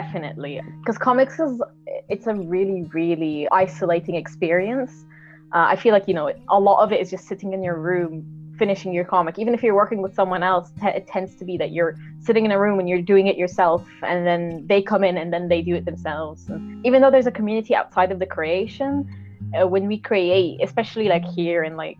Definitely, because comics it's a really, really isolating experience. I feel like, a lot of it is just sitting in your room finishing your comic. Even if you're working with someone else, it tends to be that you're sitting in a room and you're doing it yourself, and then they come in and then they do it themselves. And even though there's a community outside of the creation, when we create, especially like here in like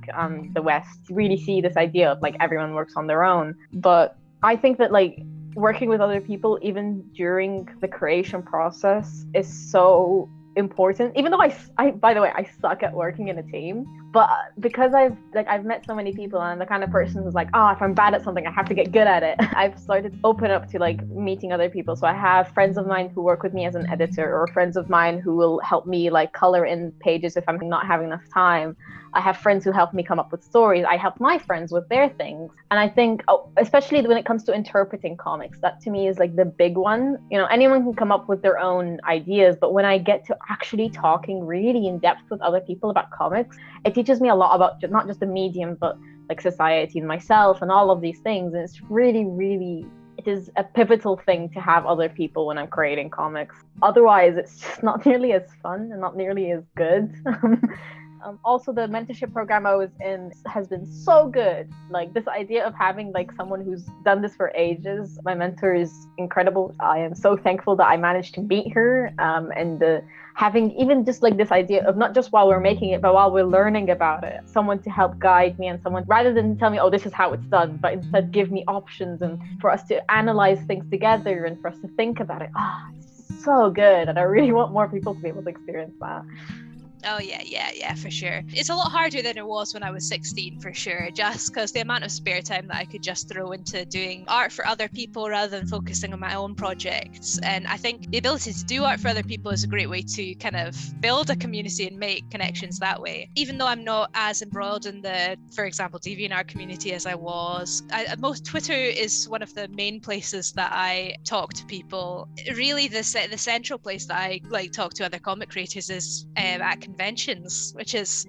the West, you really see this idea of like everyone works on their own. But I think that like working with other people, even during the creation process, is so important. Even though I by the way, I suck at working in a team, but because I've met so many people, and I'm the kind of person who's like, oh, if I'm bad at something, I have to get good at it. I've started to open up to like meeting other people. So I have friends of mine who work with me as an editor, or friends of mine who will help me like color in pages if I'm not having enough time. I have friends who help me come up with stories. I help my friends with their things. And I think, especially when it comes to interpreting comics, that to me is like the big one. Anyone can come up with their own ideas, but when I get to actually talking really in depth with other people about comics, it teaches me a lot about not just the medium, but like society and myself and all of these things. And it's really, really, it is a pivotal thing to have other people when I'm creating comics. Otherwise, it's just not nearly as fun and not nearly as good. Also, the mentorship program I was in has been so good. Like this idea of having like someone who's done this for ages. My mentor is incredible. I am so thankful that I managed to meet her. And having even just like this idea of not just while we're making it, but while we're learning about it, someone to help guide me, and someone rather than tell me, oh, this is how it's done, but instead give me options and for us to analyze things together and for us to think about it. It's so good. And I really want more people to be able to experience that. Oh yeah, for sure. It's a lot harder than it was when I was 16, for sure, just because the amount of spare time that I could just throw into doing art for other people rather than focusing on my own projects. And I think the ability to do art for other people is a great way to kind of build a community and make connections that way. Even though I'm not as embroiled in the, for example, DeviantArt community as I was, Twitter is one of the main places that I talk to people. Really, the central place that I like talk to other comic creators is at conventions, which has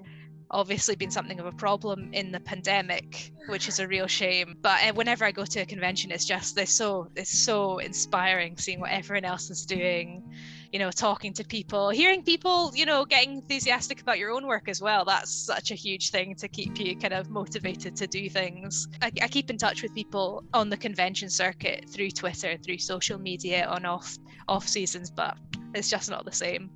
obviously been something of a problem in the pandemic, which is a real shame. But whenever I go to a convention, it's so inspiring seeing what everyone else is doing, talking to people, hearing people, getting enthusiastic about your own work as well. That's such a huge thing to keep you kind of motivated to do things. I keep in touch with people on the convention circuit through Twitter, through social media on off seasons, but it's just not the same.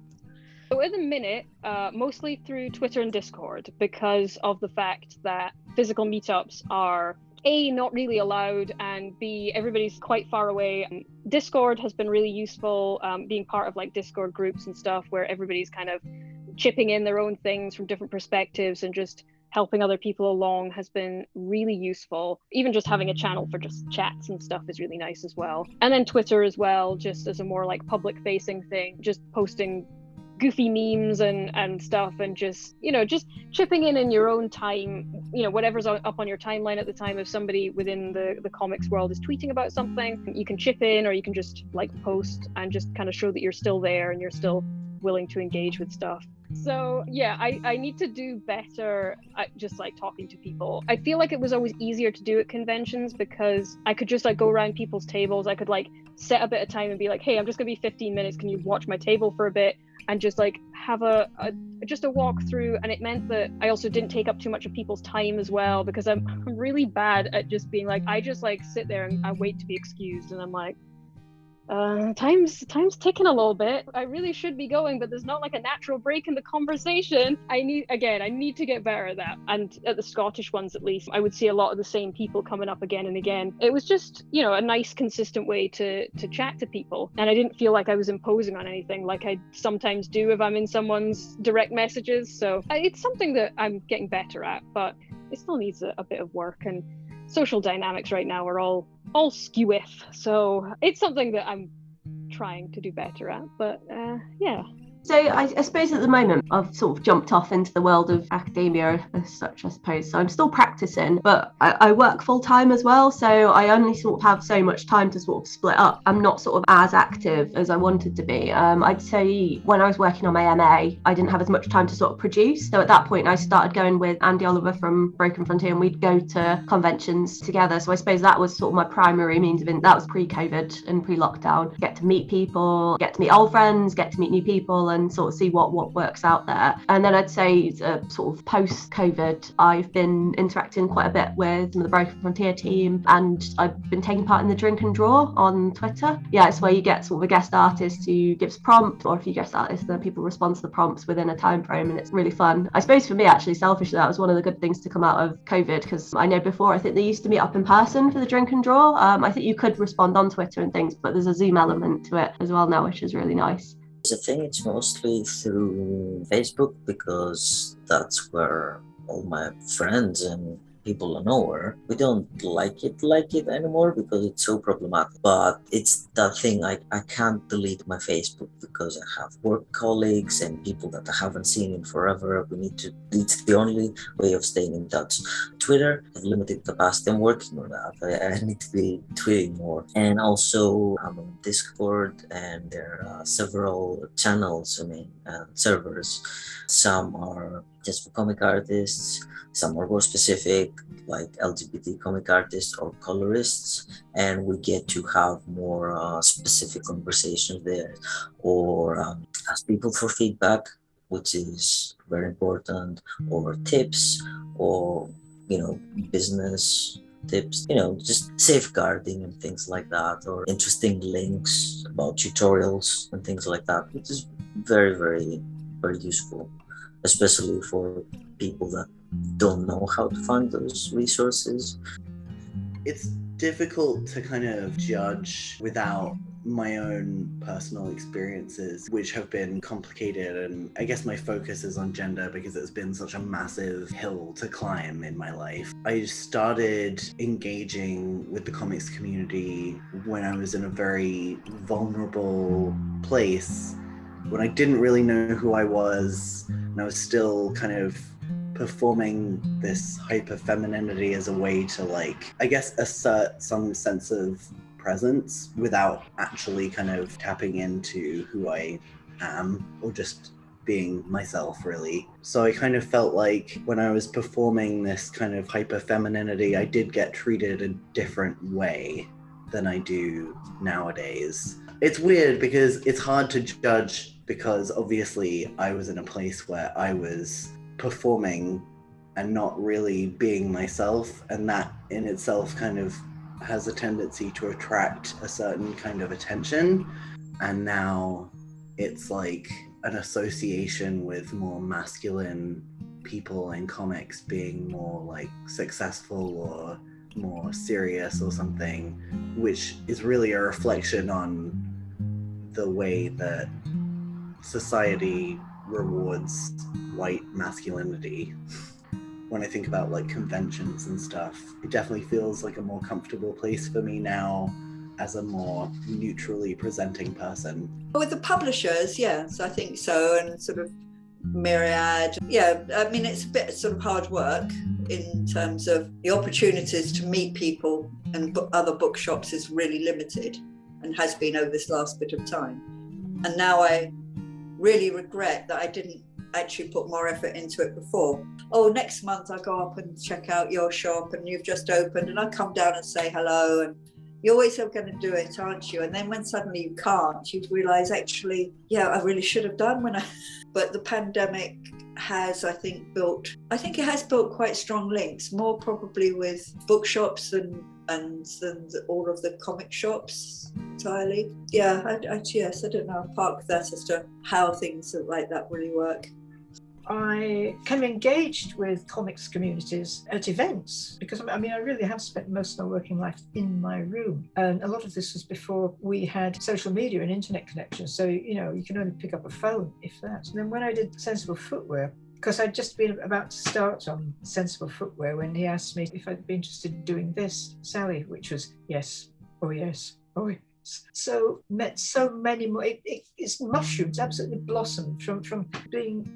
So at the minute, mostly through Twitter and Discord, because of the fact that physical meetups are A, not really allowed, and B, everybody's quite far away. Discord has been really useful, being part of like Discord groups and stuff where everybody's kind of chipping in their own things from different perspectives and just helping other people along has been really useful. Even just having a channel for just chats and stuff is really nice as well. And then Twitter as well, just as a more like public facing thing, just posting goofy memes and stuff, and just chipping in your own time, whatever's up on your timeline at the time. If somebody within the comics world is tweeting about something, you can chip in, or you can just like post and just kind of show that you're still there and you're still willing to engage with stuff. So yeah, I need to do better at just like talking to people. I feel like it was always easier to do at conventions because I could just like go around people's tables. I could like set a bit of time and be like, hey, I'm just gonna be 15 minutes, can you watch my table for a bit, and just like have a walk through. And it meant that I also didn't take up too much of people's time as well, because I'm really bad at just being like, I just like sit there and I wait to be excused, and I'm like, time's ticking a little bit. I really should be going, but there's not like a natural break in the conversation. I need to get better at that. And at the Scottish ones, at least, I would see a lot of the same people coming up again and again. It was just, a nice, consistent way to chat to people. And I didn't feel like I was imposing on anything like I sometimes do if I'm in someone's direct messages. So it's something that I'm getting better at, but it still needs a bit of work. And social dynamics right now are all skew-if, so it's something that I'm trying to do better at. But yeah. So I suppose at the moment I've sort of jumped off into the world of academia as such, I suppose. So I'm still practicing, but I work full time as well. So I only sort of have so much time to sort of split up. I'm not sort of as active as I wanted to be. I'd say when I was working on my MA, I didn't have as much time to sort of produce. So at that point, I started going with Andy Oliver from Broken Frontier, and we'd go to conventions together. So I suppose that was sort of my primary means of that was pre-COVID and pre-lockdown. Get to meet people, get to meet old friends, get to meet new people, and sort of see what works out there. And then I'd say sort of post-COVID, I've been interacting quite a bit with some of the Broken Frontier team, and I've been taking part in the drink and draw on Twitter. Yeah, it's where you get sort of a guest artist who gives prompts, or if you guest artist, then people respond to the prompts within a time frame, and it's really fun. I suppose for me, actually, selfishly, that was one of the good things to come out of COVID, because I know before, I think they used to meet up in person for the drink and draw. I think you could respond on Twitter and things, but there's a Zoom element to it as well now, which is really nice. I think it's mostly through Facebook, because that's where all my friends and people I know are. We don't like it anymore because it's so problematic. But it's that thing, I can't delete my Facebook because I have work colleagues and people that I haven't seen in forever. It's the only way of staying in touch. Twitter, I have limited capacity. I'm working on that. I need to be tweeting more. And also I'm on Discord, and there are several channels, servers. Some are just for comic artists, some are more specific, like LGBT comic artists or colorists, and we get to have more specific conversations there, or ask people for feedback, which is very important, or tips, or business tips, just safeguarding and things like that, or interesting links about tutorials and things like that, which is very, very, very useful, especially for people that don't know how to find those resources. It's difficult to kind of judge without my own personal experiences, which have been complicated, and I guess my focus is on gender because it's been such a massive hill to climb in my life. I started engaging with the comics community when I was in a very vulnerable place, when I didn't really know who I was, and I was still kind of performing this hyper femininity as a way to, I guess, assert some sense of presence without actually kind of tapping into who I am, or just being myself, really. So I kind of felt like when I was performing this kind of hyper femininity, I did get treated a different way than I do nowadays. It's weird because it's hard to judge, because obviously I was in a place where I was performing and not really being myself, and that in itself kind of has a tendency to attract a certain kind of attention. And now it's like an association with more masculine people in comics being more like successful or more serious or something, which is really a reflection on the way that society rewards white masculinity. When I think about conventions and stuff, it definitely feels like a more comfortable place for me now as a more neutrally presenting person. With the publishers, yes, I think so, and sort of Myriad. Yeah, I mean, it's a bit sort of hard work in terms of the opportunities to meet people, and other bookshops is really limited and has been over this last bit of time. And now I really regret that I didn't actually put more effort into it before. Oh, next month I go up and check out your shop and you've just opened, and I come down and say hello, and you always are going to do it, aren't you? And then when suddenly you can't, you realise, actually, yeah, I really should have done but the pandemic has, I think it has built quite strong links, more probably with bookshops and all of the comic shops entirely. Yeah, I don't know, I'll park that as to how things like that really work. I kind of engaged with comics communities at events, because I really have spent most of my working life in my room, and a lot of this was before we had social media and internet connections, so you can only pick up a phone, if that. And then when I did Sensible Footwear, because I'd just been about to start on Sensible Footwear when he asked me if I'd be interested in doing this, Sally, which was yes, oh yes, oh So met so many more. It's mushrooms, absolutely blossomed from being,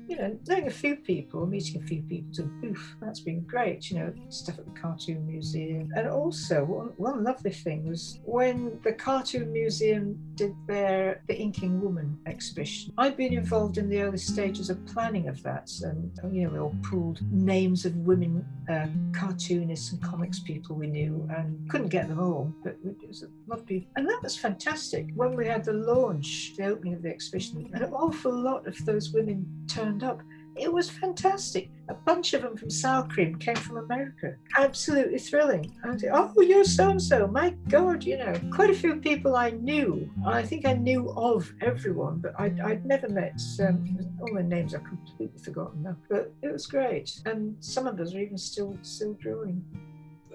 knowing a few people, meeting a few people to oof, that's been great. Stuff at the Cartoon Museum. And also one lovely thing was when the Cartoon Museum did the Inking Woman exhibition. I'd been involved in the early stages of planning of that, and we all pooled names of women cartoonists and comics people we knew, and couldn't get them all, but it was a lot of people, and that was fantastic. When we had the launch, the opening of the exhibition, an awful lot of those women turned up. It was fantastic. A bunch of them from Sour Cream came from America. Absolutely thrilling. I said, oh, you're so-and-so. My God, quite a few people I knew. I think I knew of everyone, but I'd never met. All their names are completely forgotten now. But it was great. And some of us are even still drawing.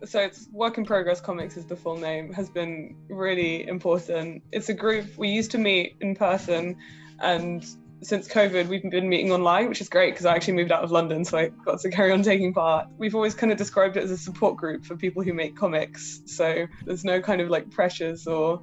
So it's Work in Progress Comics is the full name, has been really important. It's a group we used to meet in person, and since COVID we've been meeting online, which is great because I actually moved out of London, so I got to carry on taking part. We've always kind of described it as a support group for people who make comics, so there's no kind of like pressures or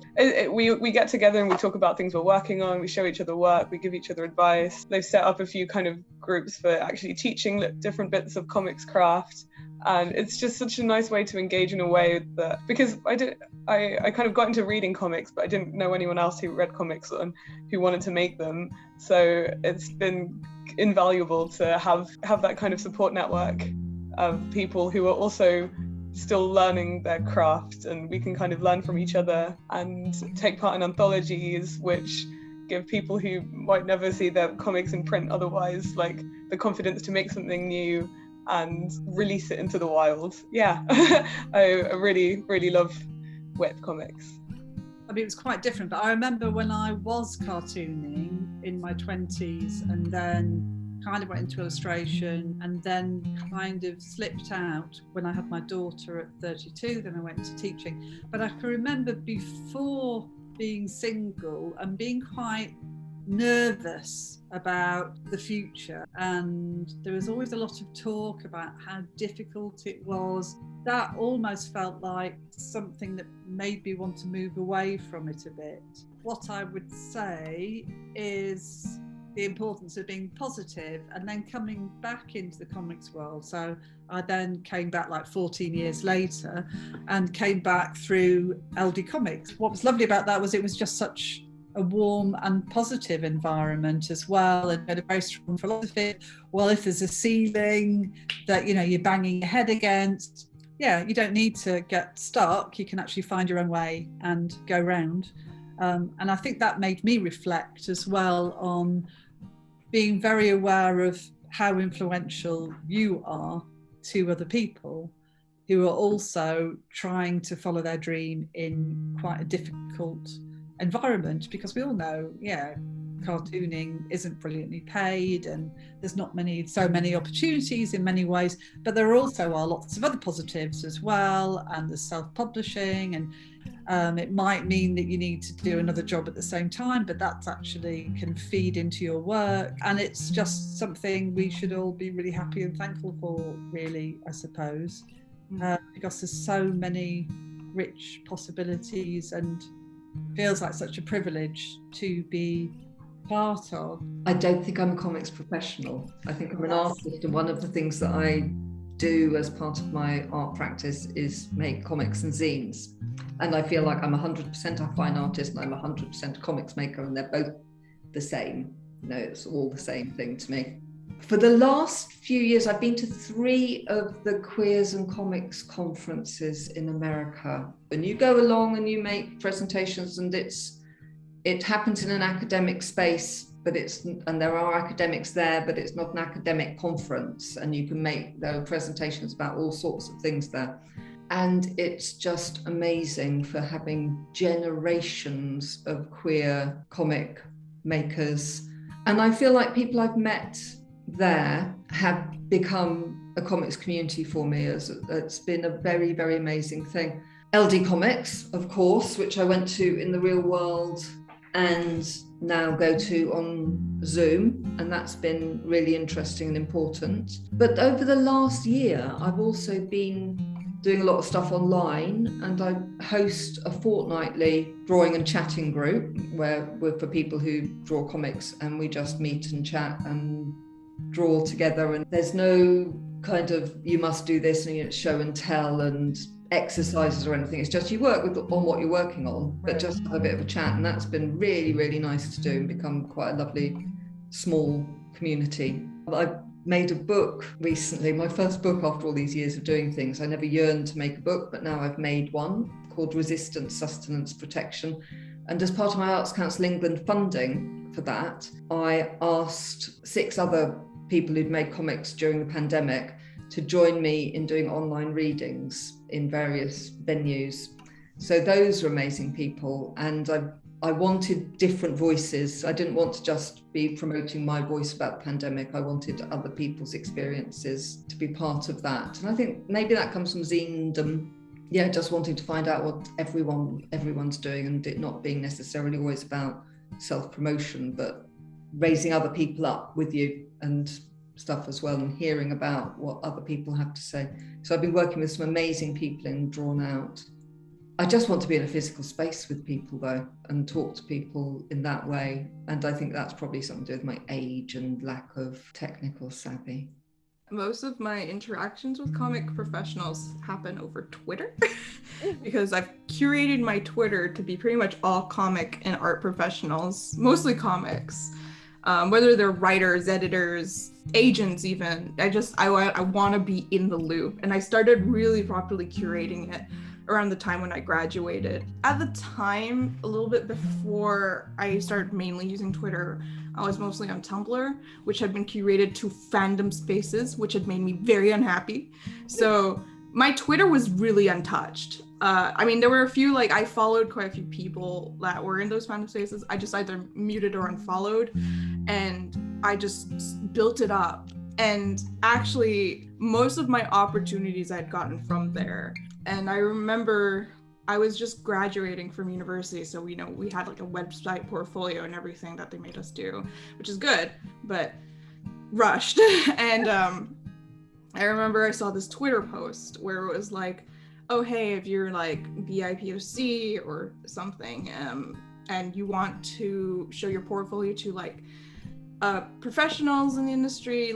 we get together and we talk about things we're working on, we show each other work, we give each other advice. They've set up a few kind of groups for actually teaching different bits of comics craft. And it's just such a nice way to engage in a way that, because I kind of got into reading comics, but I didn't know anyone else who read comics and who wanted to make them. So it's been invaluable to have that kind of support network of people who are also still learning their craft, and we can kind of learn from each other and take part in anthologies, which give people who might never see their comics in print otherwise, like the confidence to make something new and release it into the wild. Yeah, I really, really love web comics. I mean, it was quite different, but I remember when I was cartooning in my 20s and then kind of went into illustration and then kind of slipped out when I had my daughter at 32, then I went into teaching. But I can remember before being single and being quite nervous about the future, and there was always a lot of talk about how difficult it was. That almost felt like something that made me want to move away from it a bit. What I would say is the importance of being positive and then coming back into the comics world. So I then came back like 14 years later and came back through LD Comics. What was lovely about that was it was just such a warm and positive environment as well, and had a very strong philosophy. Well, if there's a ceiling that you're banging your head against, you don't need to get stuck. You can actually find your own way and go round. And I think that made me reflect as well on being very aware of how influential you are to other people who are also trying to follow their dream in quite a difficult environment, because we all know, cartooning isn't brilliantly paid and there's not so many opportunities in many ways, but there also are lots of other positives as well, and there's self-publishing, and it might mean that you need to do another job at the same time, but that actually can feed into your work, and it's just something we should all be really happy and thankful for, really, I suppose, because there's so many rich possibilities and feels like such a privilege to be part of. I don't think I'm a comics professional. I think I'm an artist, and one of the things that I do as part of my art practice is make comics and zines. And I feel like I'm 100% a fine artist and I'm 100% a comics maker, and they're both the same. It's all the same thing to me. For the last few years, I've been to 3 of the Queers and Comics conferences in America. And you go along and you make presentations, and it happens in an academic space, and there are academics there, but it's not an academic conference, and you can make presentations about all sorts of things there. And it's just amazing for having generations of queer comic makers. And I feel like people I've met there have become a comics community for me. It's been a very, very amazing thing. LD Comics, of course, which I went to in the real world and now go to on Zoom, and that's been really interesting and important. But over the last year, I've also been doing a lot of stuff online, and I host a fortnightly drawing and chatting group where we're for people who draw comics, and we just meet and chat and draw together. And there's no kind of you must do this and show and tell and exercises or anything. It's just you work on what you're working on, but just have a bit of a chat, and that's been really, really nice to do and become quite a lovely small community. I made a book recently, my first book after all these years of doing things. I never yearned to make a book, but now I've made one called Resistance, Sustenance, Protection. And as part of my Arts Council England funding for that, I asked 6 other people who'd made comics during the pandemic to join me in doing online readings in various venues. So those are amazing people, and I wanted different voices. I didn't want to just be promoting my voice about the pandemic. I wanted other people's experiences to be part of that. And I think maybe that comes from zine-dom. Yeah, just wanting to find out what everyone's doing, and it not being necessarily always about self-promotion, but raising other people up with you and stuff as well, and hearing about what other people have to say. So I've been working with some amazing people in Drawn Out. I just want to be in a physical space with people though, and talk to people in that way. And I think that's probably something to do with my age and lack of technical savvy. Most of my interactions with comic professionals happen over Twitter because I've curated my Twitter to be pretty much all comic and art professionals, mostly comics, whether they're writers, editors, agents even. I want to be in the loop, and I started really properly curating it around the time when I graduated. At the time, a little bit before I started mainly using Twitter, I was mostly on Tumblr, which had been curated to fandom spaces, which had made me very unhappy. So my Twitter was really untouched. I mean, there were a few, like, I followed quite a few people that were in those fandom spaces. I just either muted or unfollowed, and I just built it up. And actually, most of my opportunities I'd gotten from there. And I remember I was just graduating from university, so we had like a website portfolio and everything that they made us do, which is good, but rushed. And I remember I saw this Twitter post where it was like, oh, hey, if you're like BIPOC or something, and you want to show your portfolio to like professionals in the industry,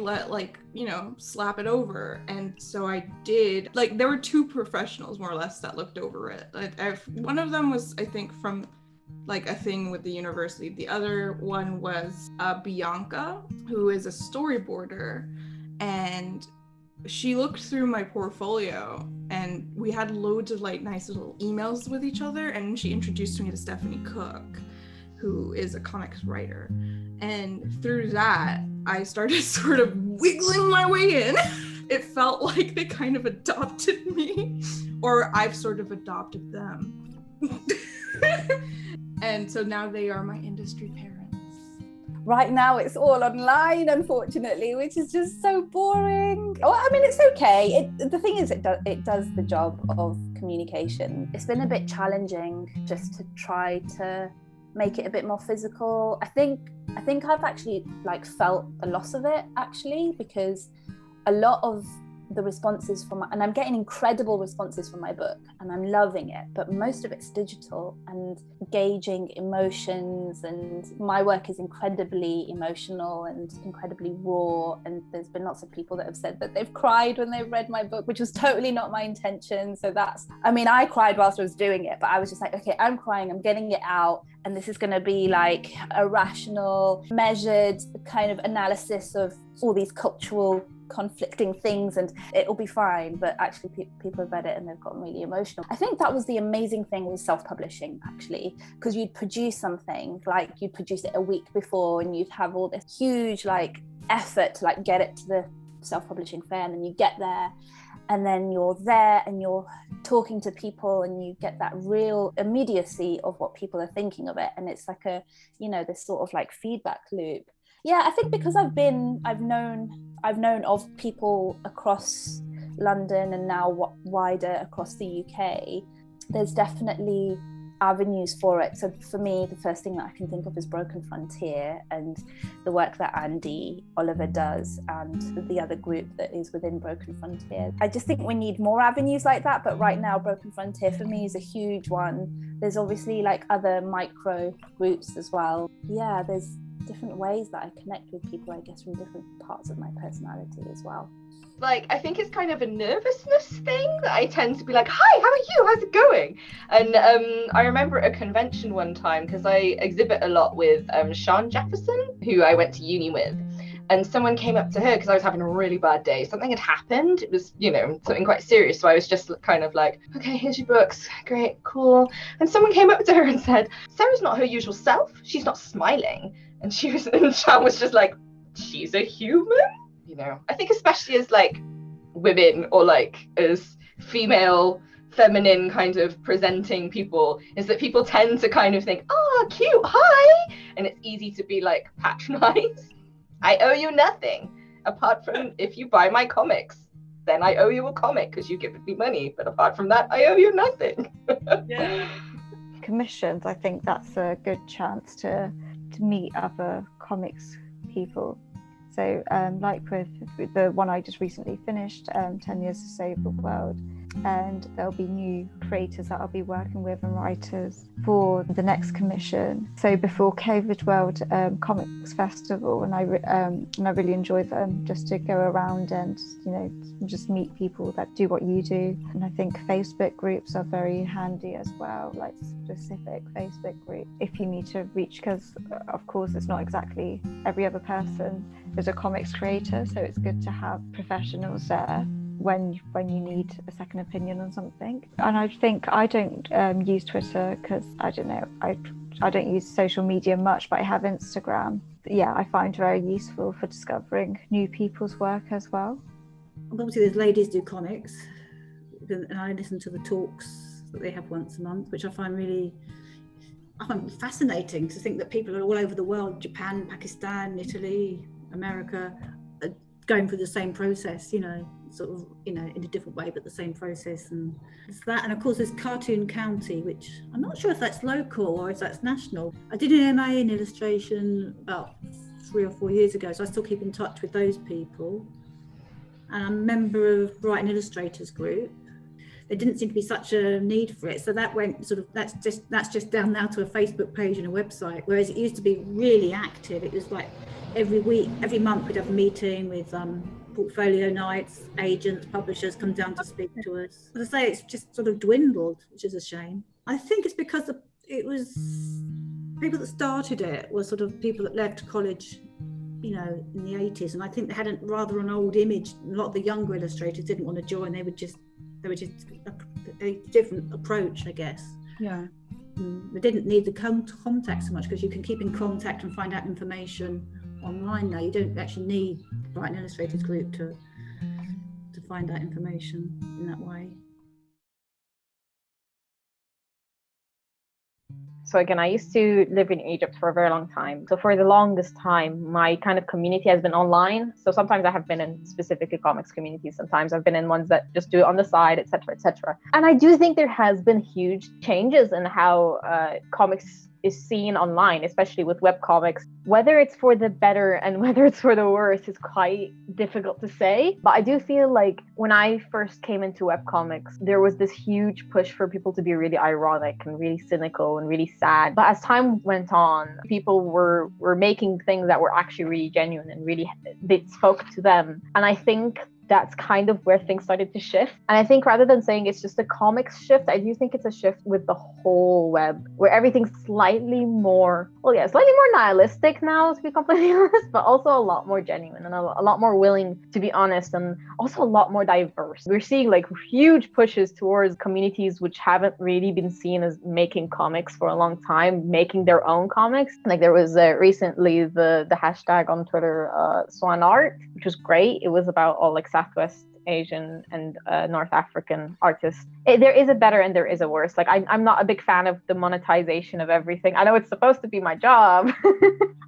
slap it over. And so I did. Like, there were 2 professionals more or less that looked over it. One of them was, I think, from like a thing with the university. The other one was Bianca, who is a storyboarder, and she looked through my portfolio, and we had loads of like nice little emails with each other, and she introduced me to Stephanie Cook, who is a comics writer. And through that, I started sort of wiggling my way in. It felt like they kind of adopted me, or I've sort of adopted them. And so now they are my industry parents. Right now it's all online, unfortunately, which is just so boring. Well, I mean, it's okay. The thing is, it does the job of communication. It's been a bit challenging just to try to make it a bit more physical. I think I've actually like felt the loss of it, actually, because a lot of the responses and I'm getting incredible responses from my book and I'm loving it, but most of it's digital and gauging emotions, and my work is incredibly emotional and incredibly raw, and there's been lots of people that have said that they've cried when they've read my book, which was totally not my intention. So I cried whilst I was doing it, but I was just like, okay, I'm crying, I'm getting it out, and this is going to be like a rational, measured kind of analysis of all these cultural conflicting things, and it'll be fine. But actually people have read it and they've gotten really emotional. I think that was the amazing thing with self-publishing, actually, because you'd produce something, like you'd produce it a week before, and you'd have all this huge like effort to like get it to the self-publishing fair, and then you get there, and then you're there and you're talking to people, and you get that real immediacy of what people are thinking of it, and it's like a, this sort of like feedback loop. Yeah, I think because I've known of people across London and now wider across the UK, there's definitely avenues for it. So for me, the first thing that I can think of is Broken Frontier and the work that Andy Oliver does and the other group that is within Broken Frontier. I just think we need more avenues like that, but right now Broken Frontier for me is a huge one. There's obviously like other micro groups as well. Yeah, there's different ways that I connect with people, I guess, from different parts of my personality as well. Like, I think it's kind of a nervousness thing that I tend to be like, hi, how are you? How's it going? And I remember at a convention one time, because I exhibit a lot with Sian Jefferson, who I went to uni with. And someone came up to her because I was having a really bad day. Something had happened. It was, something quite serious. So I was just kind of like, okay, here's your books. Great, cool. And someone came up to her and said, Sarah's not her usual self. She's not smiling. And Sian was just like, she's a human? I think especially as like women or like as female, feminine kind of presenting people, is that people tend to kind of think, oh, cute, hi. And it's easy to be like patronized. I owe you nothing apart from if you buy my comics, then I owe you a comic because you give me money. But apart from that, I owe you nothing. Yeah. Commissions, I think that's a good chance to meet other comics people. So like with the one I just recently finished, 10 Years to Save the World, and there'll be new creators that I'll be working with and writers for the next commission. So before COVID World Comics Festival, and I really enjoyed them, just to go around and just meet people that do what you do. And I think Facebook groups are very handy as well, like specific Facebook group if you need to reach, because of course it's not exactly every other person is a comics creator, so it's good to have professionals there when you need a second opinion on something. And I think I don't use Twitter because I don't use social media much, but I have Instagram. Yeah, I find very useful for discovering new people's work as well. Obviously there's Ladies Do Comics, and I listen to the talks that they have once a month, which I find fascinating to think that people are all over the world, Japan, Pakistan, Italy, America, are going through the same process, sort of, in a different way, but the same process. And it's that. And of course there's Cartoon County, which I'm not sure if that's local or if that's national. I did an MA in illustration about 3 or 4 years ago, so I still keep in touch with those people. And I'm a member of Writing Illustrators Group. There didn't seem to be such a need for it, so that went sort of, that's just down now to a Facebook page and a website, whereas it used to be really active. It was like every month we'd have a meeting with portfolio nights, agents, publishers come down to speak to us. As I say, it's just sort of dwindled, which is a shame. I think it's because it was people that started it were sort of people that left college, in the 80s, and I think they had rather an old image. A lot of the younger illustrators didn't want to join. They were just a different approach, I guess. Yeah. They didn't need the contact so much, because you can keep in contact and find out information online now. You don't actually need Writing Illustrators Group to find out information in that way. So again, I used to live in Egypt for a very long time. So for the longest time, my kind of community has been online. So sometimes I have been in specifically comics communities. Sometimes I've been in ones that just do it on the side, etc., etc. And I do think there has been huge changes in how comics is seen online, especially with webcomics. Whether it's for the better and whether it's for the worse is quite difficult to say. But I do feel like when I first came into webcomics, there was this huge push for people to be really ironic and really cynical and really sad. But as time went on, people were making things that were actually really genuine and really, they spoke to them. And I think that's kind of where things started to shift. And I think rather than saying it's just a comics shift, I do think it's a shift with the whole web, where everything's slightly more nihilistic now, to be completely honest, but also a lot more genuine and a lot more willing to be honest, and also a lot more diverse. We're seeing like huge pushes towards communities which haven't really been seen as making comics for a long time, making their own comics. Like there was recently the hashtag on Twitter, Swan Art, which was great. It was about all like Southwest Asian and North African artists. There is a better and there is a worse. Like I'm not a big fan of the monetization of everything. I know it's supposed to be my job.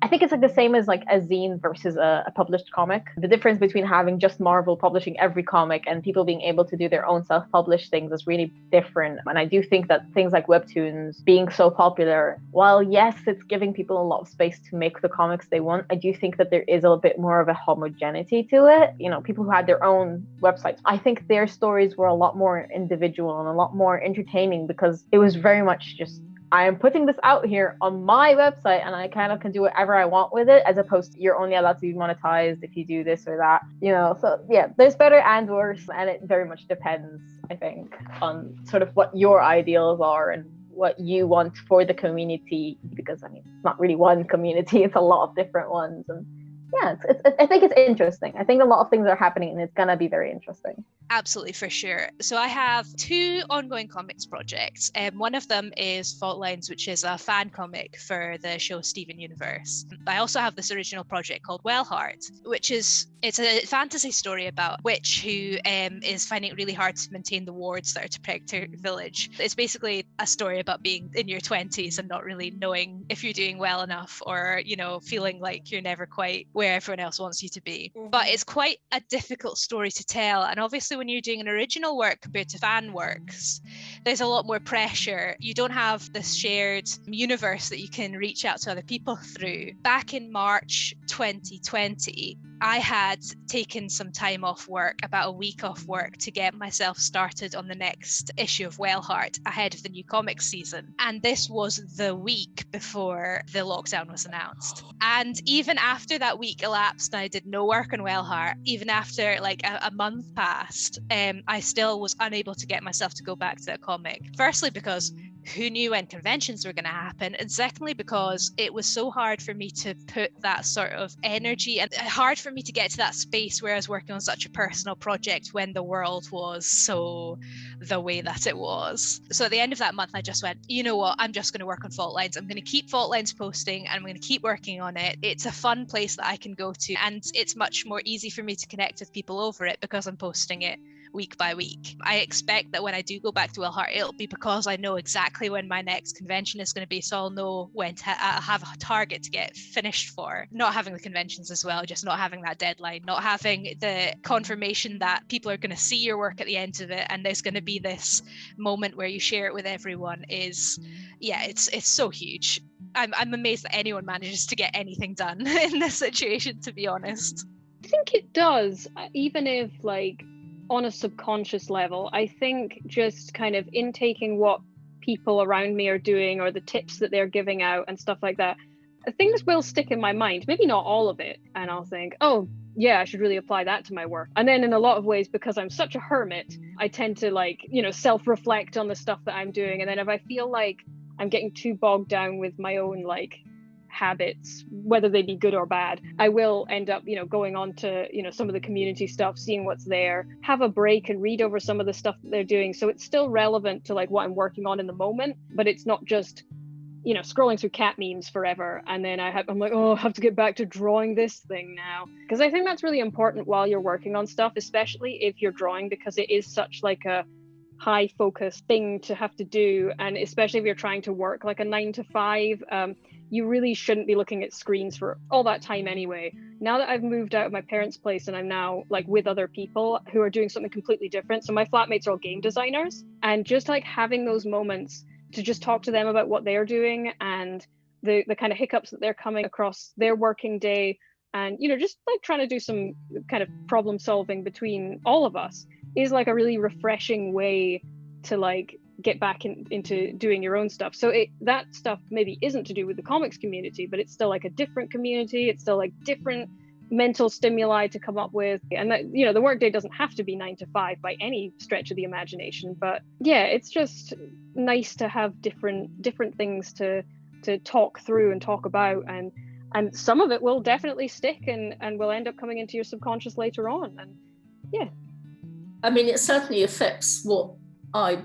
I think it's like the same as like a zine versus a published comic. The difference between having just Marvel publishing every comic and people being able to do their own self-published things is really different. And I do think that things like webtoons being so popular, while yes, it's giving people a lot of space to make the comics they want, I do think that there is a bit more of a homogeneity to it. You know, people who had their own websites, I think their stories were a lot more individual and a lot more entertaining because it was very much just, I am putting this out here on my website and I kind of can do whatever I want with it, as opposed to you're only allowed to be monetized if you do this or that, you know. So yeah, there's better and worse, and it very much depends, I think, on sort of what your ideals are and what you want for the community, because I mean, it's not really one community, it's a lot of different ones. And yeah, I think it's interesting. I think a lot of things are happening and it's gonna be very interesting. Absolutely, for sure. So I have 2 ongoing comics projects. One of them is Fault Lines, which is a fan comic for the show Steven Universe. I also have this original project called Wellheart, which is, it's a fantasy story about a witch who is finding it really hard to maintain the wards that are to protect her village. It's basically a story about being in your 20s and not really knowing if you're doing well enough, or, you know, feeling like you're never quite where everyone else wants you to be. But it's quite a difficult story to tell. And obviously when you're doing an original work compared to fan works, there's a lot more pressure. You don't have this shared universe that you can reach out to other people through. Back in March 2020, I had taken some time off work, about a week off work, to get myself started on the next issue of Wellheart ahead of the new comics season. And this was the week before the lockdown was announced. And even after that week elapsed and I did no work on Wellheart, even after like a month passed, I still was unable to get myself to go back to that comic. Firstly, because who knew when conventions were going to happen? And secondly, because it was so hard for me to put that sort of energy, and hard for me to get to that space where I was working on such a personal project when the world was so the way that it was. So at the end of that month, I just went, you know what, I'm just going to work on Fault Lines. I'm going to keep Fault Lines posting and I'm going to keep working on it. It's a fun place that I can go to, and it's much more easy for me to connect with people over it because I'm posting it week by week. I expect that when I do go back to Wellheart, it'll be because I know exactly when my next convention is going to be, so I'll know when to have a target to get finished for. Not having the conventions as well, just not having that deadline, not having the confirmation that people are going to see your work at the end of it and there's going to be this moment where you share it with everyone is, yeah, it's so huge. I'm amazed that anyone manages to get anything done in this situation, to be honest. I think it does, even if like on a subconscious level. I think just kind of intaking what people around me are doing or the tips that they're giving out and stuff like that, things will stick in my mind, maybe not all of it, and I'll think, oh yeah, I should really apply that to my work. And then in a lot of ways, because I'm such a hermit, I tend to like, you know, self-reflect on the stuff that I'm doing, and then if I feel like I'm getting too bogged down with my own like habits, whether they be good or bad, I will end up, you know, going on to, you know, some of the community stuff, seeing what's there, have a break and read over some of the stuff that they're doing. So it's still relevant to like what I'm working on in the moment, but it's not just, you know, scrolling through cat memes forever. And then I'm like, oh, I have to get back to drawing this thing now. Because I think that's really important while you're working on stuff, especially if you're drawing, because it is such like a high focus thing to have to do. And especially if you're trying to work like a 9 to 5, you really shouldn't be looking at screens for all that time anyway. Now that I've moved out of my parents' place and I'm now like with other people who are doing something completely different. So my flatmates are all game designers, and just like having those moments to just talk to them about what they're doing and the kind of hiccups that they're coming across their working day, and, you know, just like trying to do some kind of problem solving between all of us is like a really refreshing way to like get back into doing your own stuff. So that stuff maybe isn't to do with the comics community, but it's still like a different community. It's still like different mental stimuli to come up with. And that, you know, the workday doesn't have to be 9 to 5 by any stretch of the imagination. But yeah, it's just nice to have different things to talk through and talk about. And some of it will definitely stick and will end up coming into your subconscious later on. And yeah. I mean, it certainly affects what I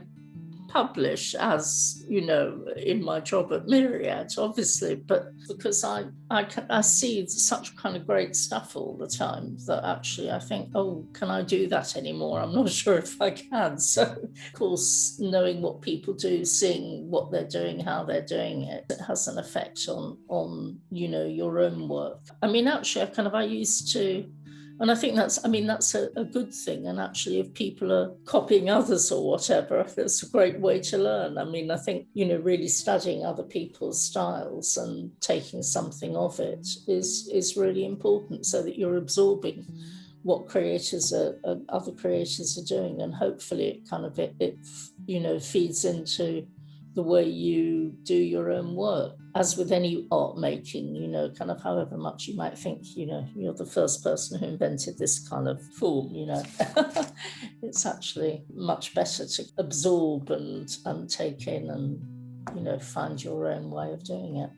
publish, as you know, in my job at Myriad, obviously, but because I see such kind of great stuff all the time that actually I think, oh, can I do that anymore? I'm not sure if I can. So, of course, knowing what people do, seeing what they're doing, how they're doing it, it has an effect on you know, your own work. I mean, actually, I used to. And I think that's a good thing. And actually, if people are copying others or whatever, it's a great way to learn. I mean, I think, you know, really studying other people's styles and taking something of it is really important, so that you're absorbing what other creators are doing. And hopefully it you know, feeds into the way you do your own work. As with any art making, you know, kind of however much you might think, you know, you're the first person who invented this kind of form, you know, it's actually much better to absorb and take in and, you know, find your own way of doing it.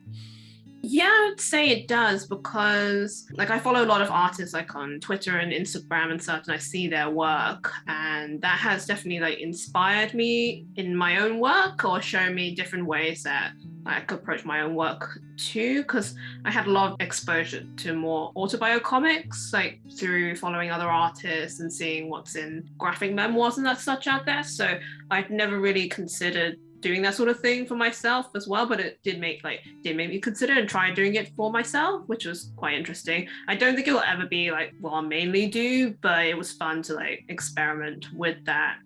Yeah, I would say it does, because like I follow a lot of artists like on Twitter and Instagram and such, and I see their work, and that has definitely like inspired me in my own work, or shown me different ways that I could approach my own work too, because I had a lot of exposure to more autobio comics, like through following other artists and seeing what's in graphic memoirs and that such out there. So I'd never really considered doing that sort of thing for myself as well, but it did make me consider and try doing it for myself, which was quite interesting. I don't think it will ever be like what I'll mainly do, but it was fun to like experiment with that.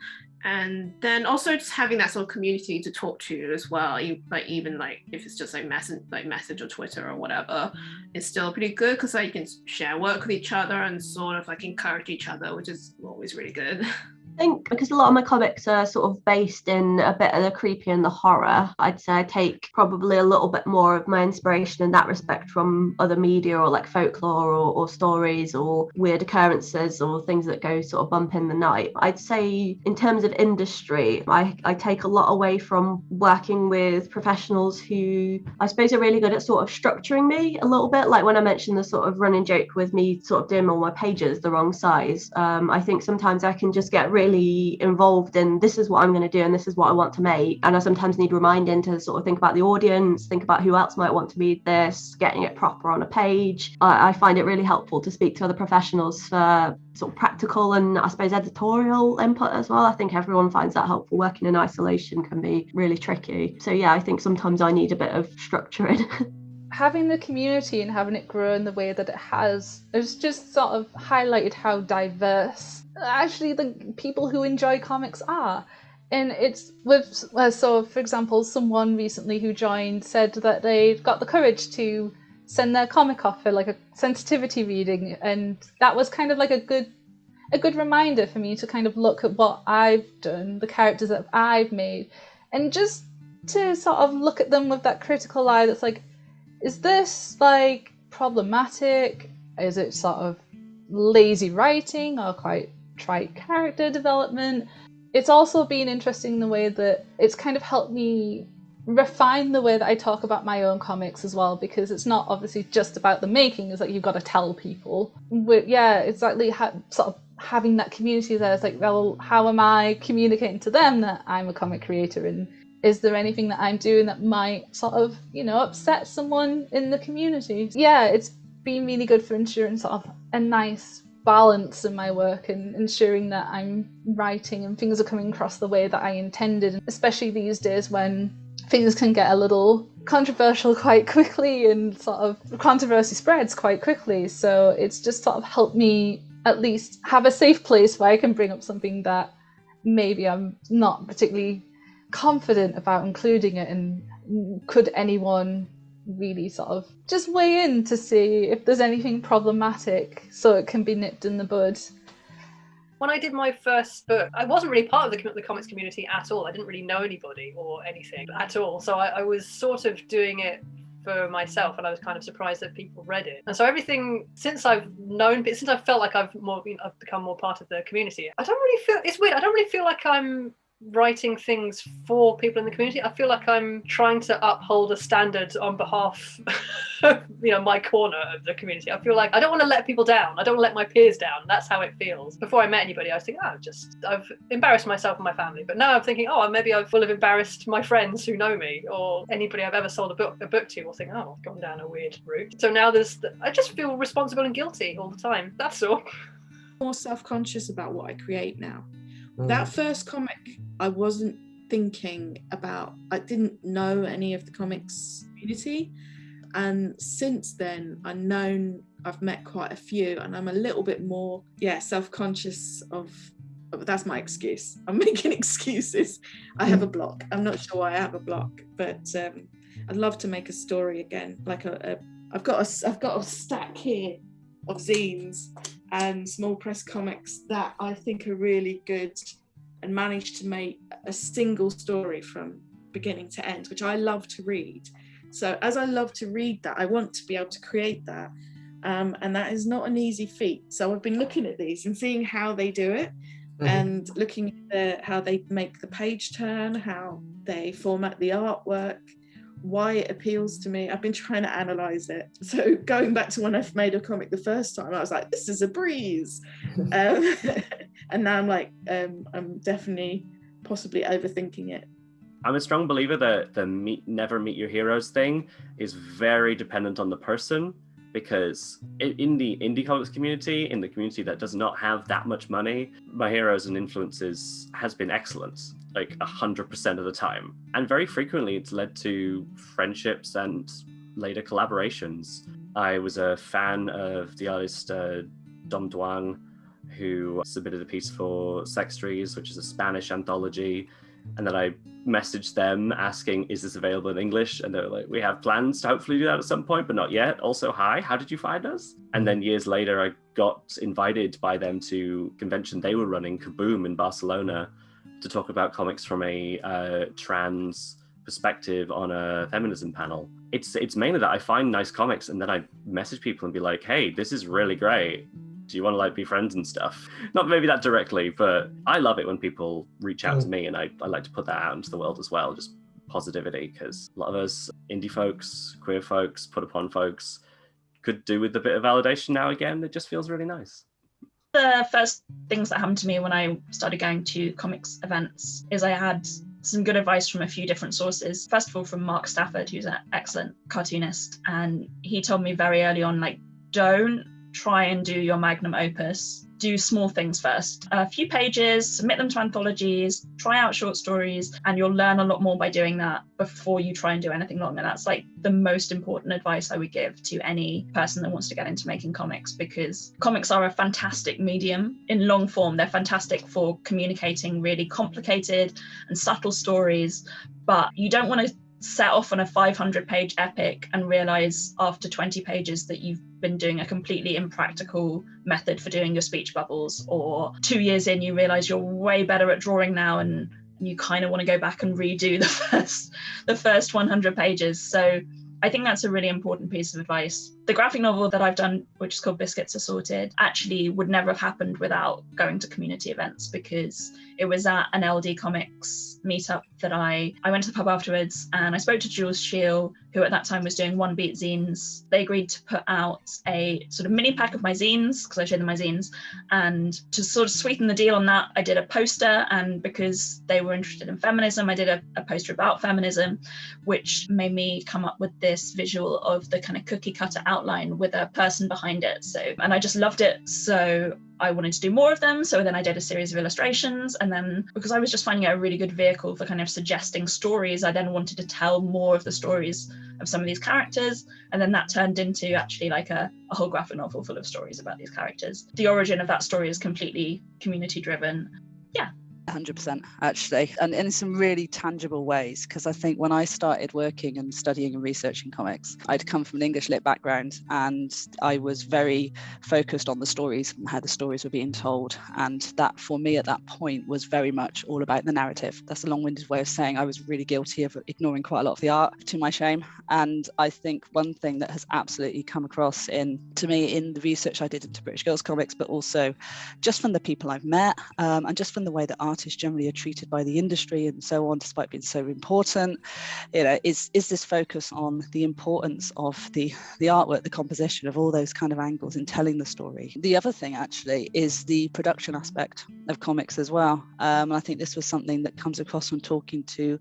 And then also just having that sort of community to talk to as well, even like if it's just like message or Twitter or whatever, it's still pretty good, because like you can share work with each other and sort of like encourage each other, which is always really good. I think because a lot of my comics are sort of based in a bit of the creepy and the horror, I'd say I take probably a little bit more of my inspiration in that respect from other media, or like folklore or stories or weird occurrences or things that go sort of bump in the night. I'd say in terms of industry, I take a lot away from working with professionals who I suppose are really good at sort of structuring me a little bit. Like when I mentioned the sort of running joke with me sort of doing all my pages the wrong size, I think sometimes I can just get really involved in this is what I'm going to do and this is what I want to make, and I sometimes need reminding to sort of think about the audience, think about who else might want to read this, getting it proper on a page. I find it really helpful to speak to other professionals for sort of practical and I suppose editorial input as well. I think everyone finds that helpful. Working in isolation can be really tricky, so yeah, I think sometimes I need a bit of structuring. Having the community and having it grow in the way that it has just sort of highlighted how diverse actually the people who enjoy comics are. And it's with, so for example, someone recently who joined said that they've got the courage to send their comic off for like a sensitivity reading, and that was kind of like a good reminder for me to kind of look at what I've done, the characters that I've made, and just to sort of look at them with that critical eye that's like, is this like problematic? Is it sort of lazy writing or quite trite character development? It's also been interesting in the way that it's kind of helped me refine the way that I talk about my own comics as well, because it's not obviously just about the making. It's like you've got to tell people. But yeah, exactly, sort of having that community there. It's like, well, how am I communicating to them that I'm a comic creator, and is there anything that I'm doing that might sort of, you know, upset someone in the community? Yeah, it's been really good for ensuring sort of a nice balance in my work and ensuring that I'm writing and things are coming across the way that I intended, especially these days when things can get a little controversial quite quickly and sort of controversy spreads quite quickly. So it's just sort of helped me at least have a safe place where I can bring up something that maybe I'm not particularly confident about including it, and could anyone really sort of just weigh in to see if there's anything problematic so it can be nipped in the bud. When I did my first book, I wasn't really part of the comics community at all. I didn't really know anybody or anything at all. So I was sort of doing it for myself, and I was kind of surprised that people read it. And so everything since I've felt like I've become more part of the community, I don't really feel, it's weird, I don't really feel like I'm writing things for people in the community. I feel like I'm trying to uphold a standard on behalf of, my corner of the community. I feel like I don't want to let people down. I don't want to let my peers down. That's how it feels. Before I met anybody, I was thinking, I've embarrassed myself and my family. But now I'm thinking, maybe I will have embarrassed my friends who know me, or anybody I've ever sold a book to will think, I've gone down a weird route. So now I just feel responsible and guilty all the time. That's all. More self-conscious about what I create now. That first comic, I wasn't thinking about, I didn't know any of the comics community. And since then, I've met quite a few, and I'm a little bit more, self-conscious of that's my excuse. I'm making excuses. I have a block. I'm not sure why I have a block, but I'd love to make a story again. Like I've got a stack here of zines and small press comics that I think are really good, and managed to make a single story from beginning to end, which I love to read. So as I love to read that, I want to be able to create that. And that is not an easy feat. So I've been looking at these and seeing how they do it, and looking at how they make the page turn, how they format the artwork, why it appeals to me. I've been trying to analyze it. So going back to when I made a comic the first time, I was like, this is a breeze. And now I'm like, I'm definitely possibly overthinking it. I'm a strong believer that the never meet your heroes thing is very dependent on the person, because in the indie comics community, in the community that does not have that much money, my heroes and influences has been excellent, like 100% of the time. And very frequently it's led to friendships and later collaborations. I was a fan of the artist Dom Duang, who submitted a piece for Sextries, which is a Spanish anthology. And then I messaged them asking, is this available in English? And they were like, we have plans to hopefully do that at some point, but not yet. Also, hi, how did you find us? And then years later, I got invited by them to a convention they were running, Kaboom, in Barcelona, to talk about comics from a trans perspective on a feminism panel. It's mainly that I find nice comics and then I message people and be like, hey, this is really great. Do you want to be friends and stuff? Not maybe that directly, but I love it when people reach out to me, and I like to put that out into the world as well, just positivity, because a lot of us indie folks, queer folks, put upon folks could do with a bit of validation now again. It just feels really nice. The first things that happened to me when I started going to comics events is I had some good advice from a few different sources. First of all, from Mark Stafford, who's an excellent cartoonist, and he told me very early on, don't try and do your magnum opus. Do small things first. A few pages, submit them to anthologies, try out short stories, and you'll learn a lot more by doing that before you try and do anything long. And that's the most important advice I would give to any person that wants to get into making comics, because comics are a fantastic medium in long form. They're fantastic for communicating really complicated and subtle stories, but you don't want to set off on a 500-page epic and realize after 20 pages that you've been doing a completely impractical method for doing your speech bubbles, or 2 years in you realize you're way better at drawing now and you kind of want to go back and redo the first 100 pages. So I think that's a really important piece of advice. The graphic novel that I've done, which is called Biscuits Assorted, actually would never have happened without going to community events, because it was at an LD Comics meetup that I went to the pub afterwards, and I spoke to Jules Scheel, who at that time was doing One Beat zines. They agreed to put out a sort of mini pack of my zines, because I showed them my zines, and to sort of sweeten the deal on that, I did a poster, and because they were interested in feminism, I did a poster about feminism, which made me come up with this visual of the kind of cookie cutter outline with a person behind it. And I just loved it, so I wanted to do more of them. So then I did a series of illustrations, and then because I was just finding it a really good vehicle for kind of suggesting stories, I then wanted to tell more of the stories of some of these characters, and then that turned into actually a whole graphic novel full of stories about these characters. The origin of that story is completely community driven. Yeah. 100% actually, and in some really tangible ways, because I think when I started working and studying and researching comics, I'd come from an English lit background, and I was very focused on the stories and how the stories were being told, and that for me at that point was very much all about the narrative. That's a long-winded way of saying I was really guilty of ignoring quite a lot of the art, to my shame. And I think one thing that has absolutely come across to me in the research I did into British girls comics, but also just from the people I've met, and just from the way that artists generally are treated by the industry and so on, despite being so important. You know, is this focus on the importance of the artwork, the composition, of all those kind of angles in telling the story. The other thing actually is the production aspect of comics as well. I think this was something that comes across from talking to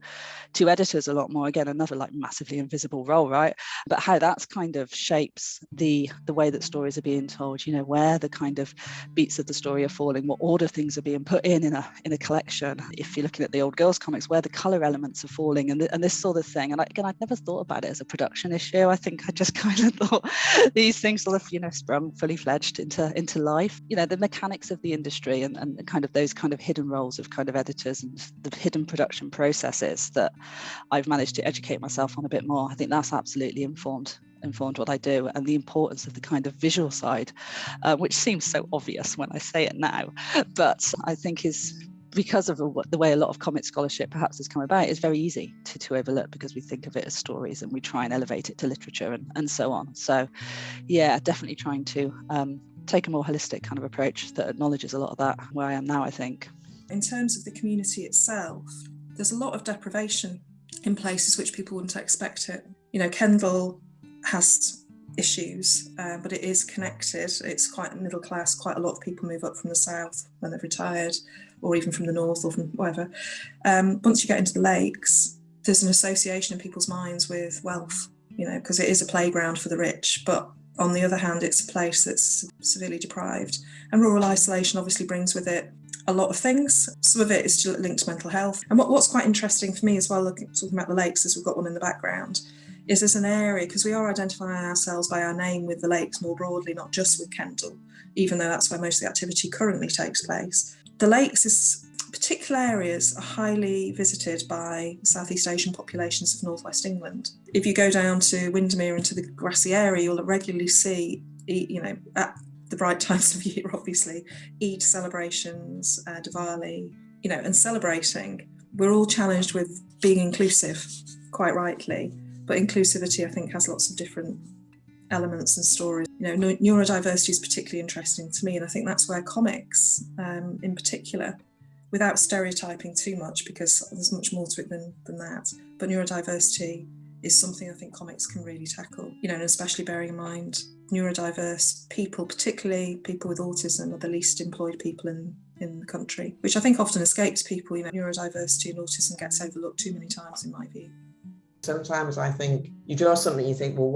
editors a lot more. Again, another like massively invisible role, right? But how that's kind of shapes the way that stories are being told, you know, where the kind of beats of the story are falling, what order things are being put in a collection. If you're looking at the old girls comics, where the color elements are falling and this sort of thing. And again, I'd never thought about it as a production issue. I think I just kind of thought these things sort of, you know, sprung fully fledged into life. You know, the mechanics of the industry and kind of those kind of hidden roles of kind of editors and the hidden production processes that I've managed to educate myself on a bit more. I think that's absolutely informed what I do, and the importance of the kind of visual side, which seems so obvious when I say it now, but I think is because of the way a lot of comic scholarship perhaps has come about, is very easy to overlook, because we think of it as stories and we try and elevate it to literature and so on. So yeah, definitely trying to take a more holistic kind of approach that acknowledges a lot of that where I am now, I think. In terms of the community itself, there's a lot of deprivation in places which people wouldn't expect it. You know, Kendall has issues, but it is connected. It's quite middle class. Quite a lot of people move up from the south when they've retired, or even from the north, or from whatever. Once you get into the lakes, there's an association in people's minds with wealth, you know, because it is a playground for the rich. But on the other hand, it's a place that's severely deprived. And rural isolation obviously brings with it a lot of things. Some of it is linked to mental health. And what's quite interesting for me as well, talking about the lakes, as we've got one in the background, is there's an area, because we are identifying ourselves by our name with the lakes more broadly, not just with Kendall, even though that's where most of the activity currently takes place. The lakes, particular areas, are highly visited by Southeast Asian populations of Northwest England. If you go down to Windermere and to the grassy area, you'll regularly see, you know, at the bright times of year, obviously, Eid celebrations, Diwali, you know, and celebrating. We're all challenged with being inclusive, quite rightly, but inclusivity, I think, has lots of different elements and stories. You know, neurodiversity is particularly interesting to me, and I think that's where comics, in particular, without stereotyping too much, because there's much more to it than that, but neurodiversity is something I think comics can really tackle, you know, and especially bearing in mind neurodiverse people, particularly people with autism, are the least employed people in the country, which I think often escapes people. You know, neurodiversity and autism gets overlooked too many times, in my view. Sometimes I think you draw something, you think, well,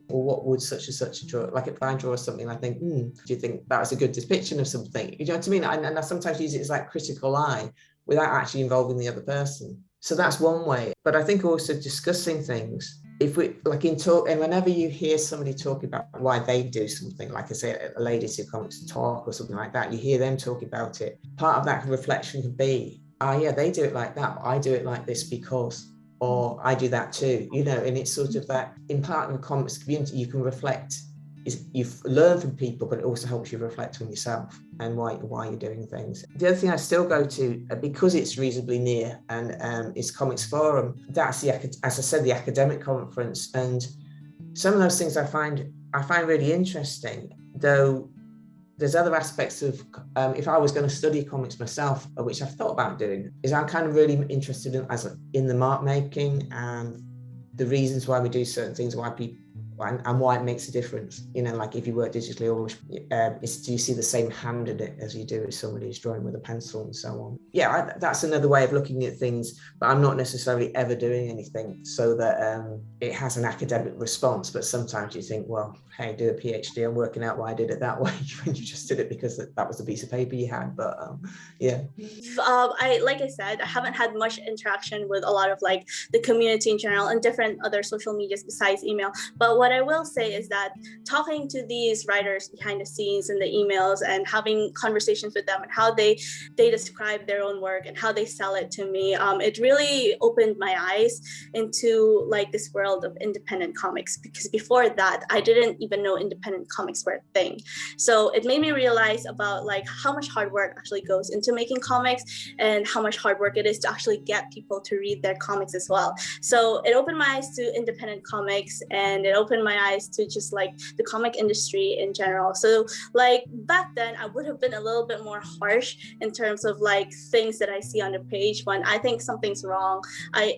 what would such and such draw? Like if I draw something, I think, do you think that was a good depiction of something? You know what I mean? And I sometimes use it as like critical eye without actually involving the other person. So that's one way. But I think also discussing things, if we like in talk, and whenever you hear somebody talking about why they do something, like I say, a ladies who come to talk or something like that, you hear them talking about it. Part of that reflection could be, yeah, they do it like that, but I do it like this because, or I do that too, you know. And it's sort of that in part of the comics community, you can reflect, you learn from people, but it also helps you reflect on yourself and why you're doing things. The other thing I still go to, because it's reasonably near, and is Comics Forum. That's as I said, the academic conference, and some of those things I find really interesting. Though there's other aspects of, if I was going to study comics myself, which I've thought about doing, is I'm kind of really interested in the mark making and the reasons why we do certain things, why people, and why it makes a difference. You know, like if you work digitally, or do you see the same hand in it as you do as somebody who's drawing with a pencil and so on? Yeah, that's another way of looking at things, but I'm not necessarily ever doing anything so that it has an academic response. But sometimes you think, well, hey, do a PhD on working out why I did it that way when you just did it because that was the piece of paper you had. But yeah. Like I said, I haven't had much interaction with a lot of like the community in general and different other social medias besides email. But what I will say is that talking to these writers behind the scenes in the emails and having conversations with them and how they describe their own work and how they sell it to me, it really opened my eyes into like this world of independent comics, because before that I didn't even know independent comics were a thing. So it made me realize about like how much hard work actually goes into making comics and how much hard work it is to actually get people to read their comics as well. So it opened my eyes to independent comics, and it opened opened my eyes to just like the comic industry in general. So like back then I would have been a little bit more harsh in terms of like things that I see on the page. When I think something's wrong, I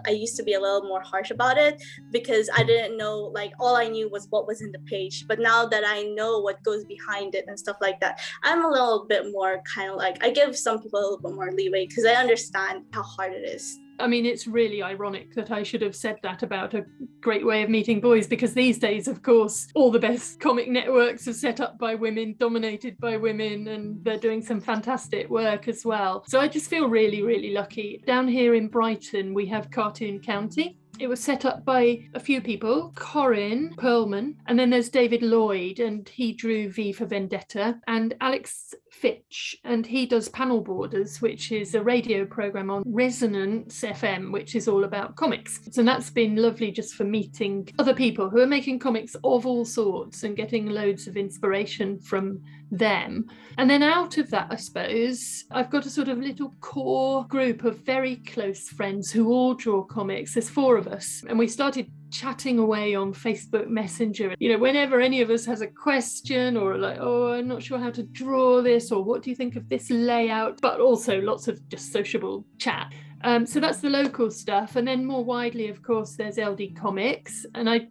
used to be a little more harsh about it because I didn't know, like all I knew was what was in the page. But now that I know what goes behind it and stuff like that, I'm a little bit more kind of like, I give some people a little bit more leeway because I understand how hard it is. I mean, it's really ironic that I should have said that about A Great Way of Meeting Boys, because these days, of course, all the best comic networks are set up by women, dominated by women, and they're doing some fantastic work as well. So I just feel really, really lucky. Down here in Brighton, we have Cartoon County. It was set up by a few people, Corinne Perlman, and then there's David Lloyd, and he drew V for Vendetta, and Alex Fitch, and he does Panel Borders, which is a radio program on Resonance FM, which is all about comics. So that's been lovely just for meeting other people who are making comics of all sorts and getting loads of inspiration from them. And then out of that, I suppose, I've got a sort of little core group of very close friends who all draw comics. There's 4 of us, and we started chatting away on Facebook Messenger. You know, whenever any of us has a question or like, oh, I'm not sure how to draw this, or what do you think of this layout, but also lots of just sociable chat. So that's the local stuff. And then more widely, of course, there's LD Comics. And I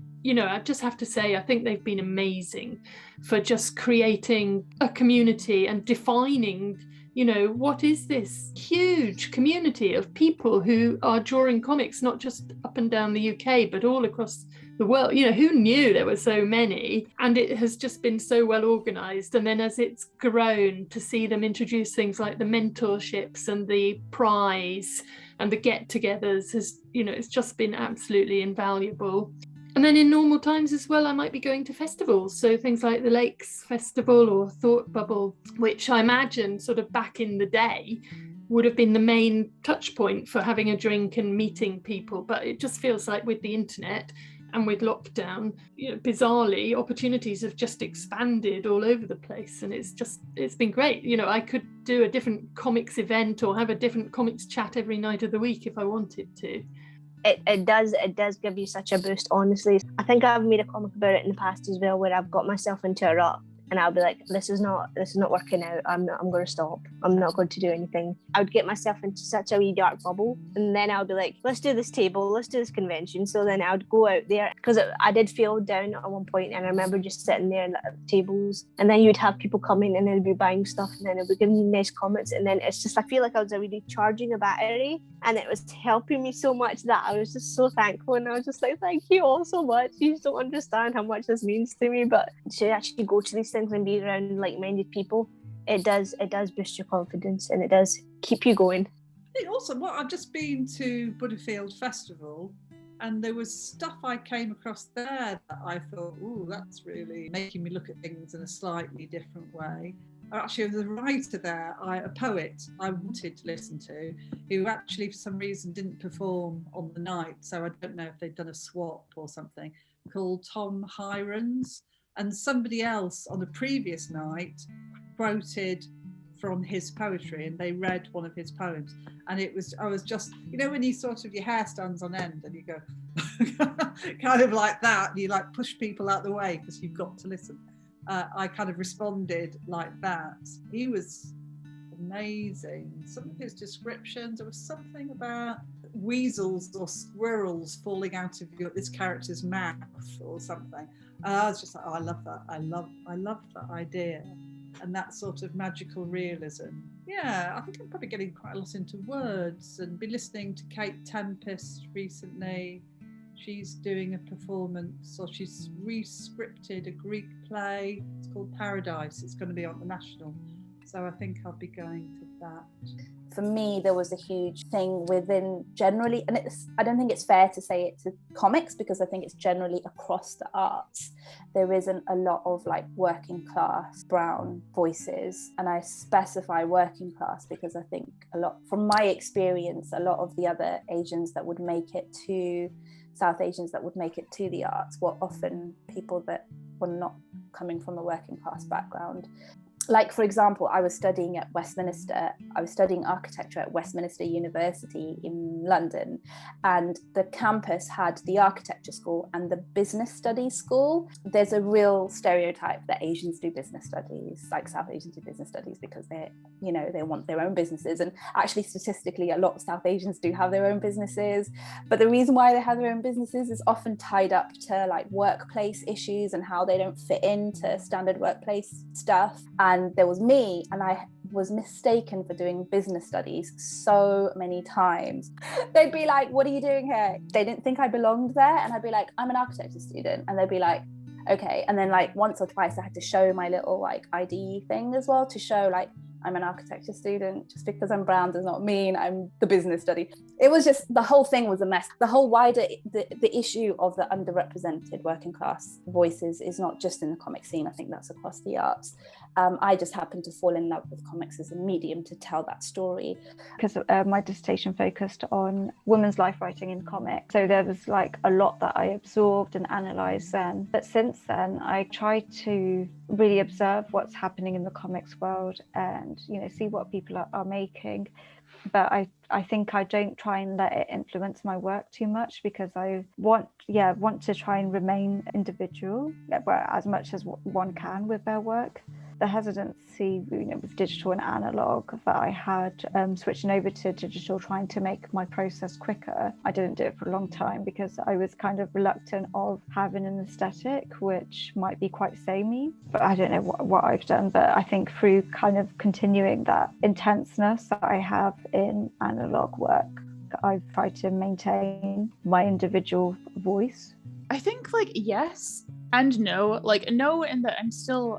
just have to say, I think they've been amazing for just creating a community and defining, what is this huge community of people who are drawing comics, not just up and down the UK, but all across the world. Who knew there were so many? And it has just been so well organized. And then as it's grown, to see them introduce things like the mentorships and the prize and the get-togethers has, it's just been absolutely invaluable. And then in normal times as well, I might be going to festivals. So things like the Lakes Festival or Thought Bubble, which I imagine sort of back in the day would have been the main touch point for having a drink and meeting people. But it just feels like with the internet and with lockdown, bizarrely, opportunities have just expanded all over the place. And it's been great. I could do a different comics event or have a different comics chat every night of the week if I wanted to. It does give you such a boost, honestly. I think I've made a comic about it in the past as well, where I've got myself into a rut and I'll be like, this is not working out. I'm going to stop. I'm not going to do anything. I would get myself into such a wee dark bubble, and then I would be like, let's do this table, let's do this convention. So then I would go out there, because I did feel down at one point, and I remember just sitting there at the tables, and then you'd have people coming and they'd be buying stuff, and then they'd be giving me nice comments, and then it's just, I feel like I was really charging a battery, and it was helping me so much that I was just so thankful, and I was just like, thank you all so much. You just don't understand how much this means to me. But to actually go to these things and be around like-minded people, it does boost your confidence, and it does keep you going. I think also, I've just been to Butterfield Festival, and there was stuff I came across there that I thought, ooh, that's really making me look at things in a slightly different way. Actually, there was a writer there, a poet I wanted to listen to, who actually for some reason didn't perform on the night, so I don't know if they'd done a swap or something, called Tom Hirons. And somebody else on a previous night quoted from his poetry, and they read one of his poems. And I was just, when you sort of, your hair stands on end and you go kind of like that, and you like push people out the way because you've got to listen. I kind of responded like that. He was amazing. Some of his descriptions, there was something about weasels or squirrels falling out of this character's mouth or something. I was just like, oh, I love that. I love that idea. And that sort of magical realism. Yeah, I think I'm probably getting quite a lot into words, and been listening to Kate Tempest recently. She's doing a performance, or she's re-scripted a Greek play. It's called Paradise. It's going to be on the National. So I think I'll be going to that. For me, there was a huge thing within generally, and I don't think it's fair to say it's comics, because I think it's generally across the arts. There isn't a lot of like working class brown voices, and I specify working class because I think a lot, from my experience, a lot of the other Asians that would make it to, South Asians that would make it to the arts were often people that were not coming from a working class background. like, for example, I was studying architecture at Westminster University in London, and the campus had the architecture school and the business studies school. There's a real stereotype that Asians do business studies, like South Asians do business studies because they want their own businesses. And actually, statistically, a lot of South Asians do have their own businesses. But the reason why they have their own businesses is often tied up to like workplace issues and how they don't fit into standard workplace stuff. And there was me, and I was mistaken for doing business studies so many times. They'd be like, what are you doing here? They didn't think I belonged there. And I'd be like, I'm an architecture student. And they'd be like, okay. And then like once or twice I had to show my little like ID thing as well, to show like I'm an architecture student. Just because I'm brown does not mean I'm the business study. It was just, the whole thing was a mess. The whole wider, the issue of the underrepresented working class voices is not just in the comic scene. I think that's across the arts. I just happened to fall in love with comics as a medium to tell that story. Because my dissertation focused on women's life writing in comics. So there was like a lot that I absorbed and analysed then. But since then, I try to really observe what's happening in the comics world and, see what people are making. But I think I don't try and let it influence my work too much, because I want to try and remain individual as much as one can with their work. The hesitancy, with digital and analog that I had switching over to digital, trying to make my process quicker. I didn't do it for a long time because I was kind of reluctant of having an aesthetic which might be quite samey. But I don't know what I've done, but I think through kind of continuing that intenseness that I have in analog work, I've tried to maintain my individual voice. I think yes and no. No in that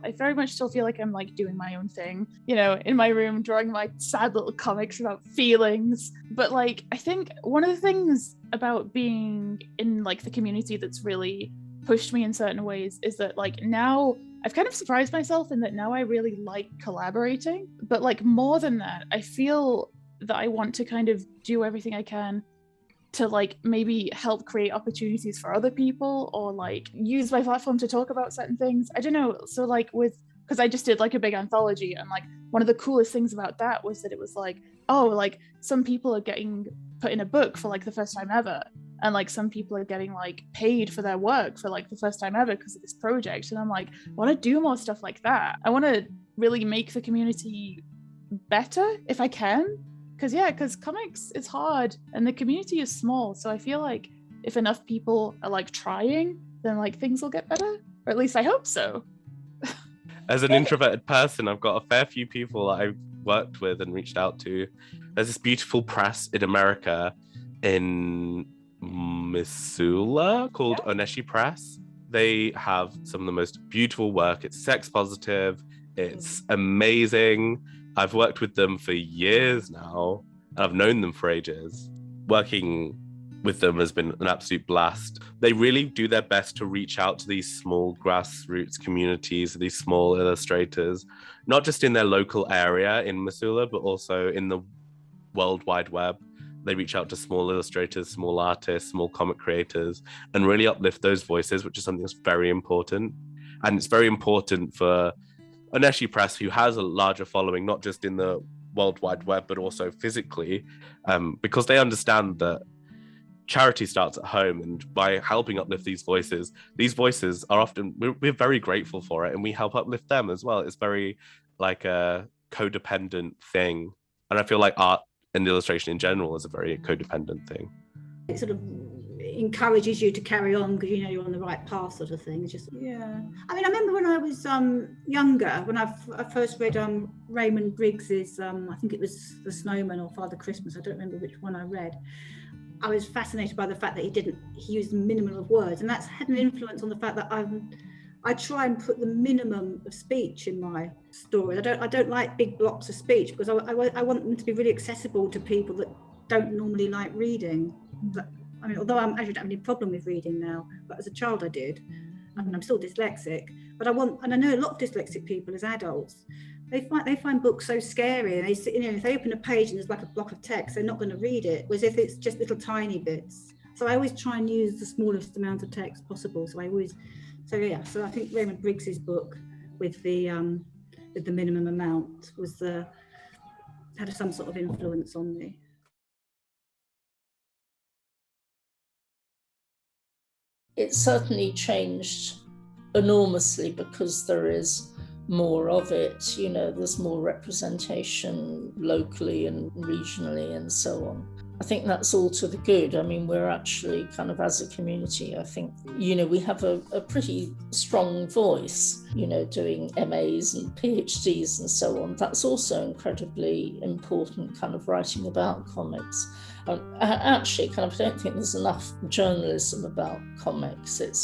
I very much still feel like I'm doing my own thing, in my room, drawing my sad little comics about feelings. But I think one of the things about being in the community that's really pushed me in certain ways is that now I've kind of surprised myself in that now I really like collaborating. But more than that, I feel that I want to kind of do everything I can to maybe help create opportunities for other people, or use my platform to talk about certain things. I don't know. So because I just did a big anthology, and one of the coolest things about that was that it was some people are getting put in a book for the first time ever, and some people are getting paid for their work for the first time ever because of this project. And I'm I want to do more stuff like that. I want to really make the community better if I can. Because comics is hard and the community is small. So I feel if enough people are trying, then things will get better. Or at least I hope so. As an introverted person, I've got a fair few people that I've worked with and reached out to. There's this beautiful press in America in Missoula called Oneshi Press. They have some of the most beautiful work. It's sex positive. It's amazing. I've worked with them for years now, and I've known them for ages. Working with them has been an absolute blast. They really do their best to reach out to these small grassroots communities, these small illustrators, not just in their local area in Missoula, but also in the World Wide Web. They reach out to small illustrators, small artists, small comic creators, and really uplift those voices, which is something that's very important. And it's very important for Oneshi Press, who has a larger following, not just in the World Wide Web, but also physically, because they understand that charity starts at home. And by helping uplift these voices are often, we're very grateful for it, and we help uplift them as well. It's very a codependent thing. And I feel art and illustration in general is a very codependent thing. It sort of encourages you to carry on because you're on the right path, sort of thing. It's just I remember when I was younger, when I first read Raymond Briggs's I think it was The Snowman or Father Christmas, I don't remember which one I read. I was fascinated by the fact that he used the minimum of words, and that's had an influence on the fact that I try and put the minimum of speech in my story. I don't like big blocks of speech because I want them to be really accessible to people that don't normally like reading. Although I actually don't have any problem with reading now, but as a child I did, and I'm still dyslexic. But I know a lot of dyslexic people as adults, they find books so scary, and if they open a page and there's a block of text, they're not going to read it, whereas if it's just little tiny bits. So I always try and use the smallest amount of text possible. So I think Raymond Briggs's book with the the minimum amount had some sort of influence on me. It certainly changed enormously because there is more of it, you know, there's more representation locally and regionally and so on. I think that's all to the good. I mean, we're actually kind of, as a community, I think, you know, we have a pretty strong voice, you know, doing MAs and PhDs and so on. That's also incredibly important, kind of writing about comics. Actually, kind of, I don't think there's enough journalism about comics. It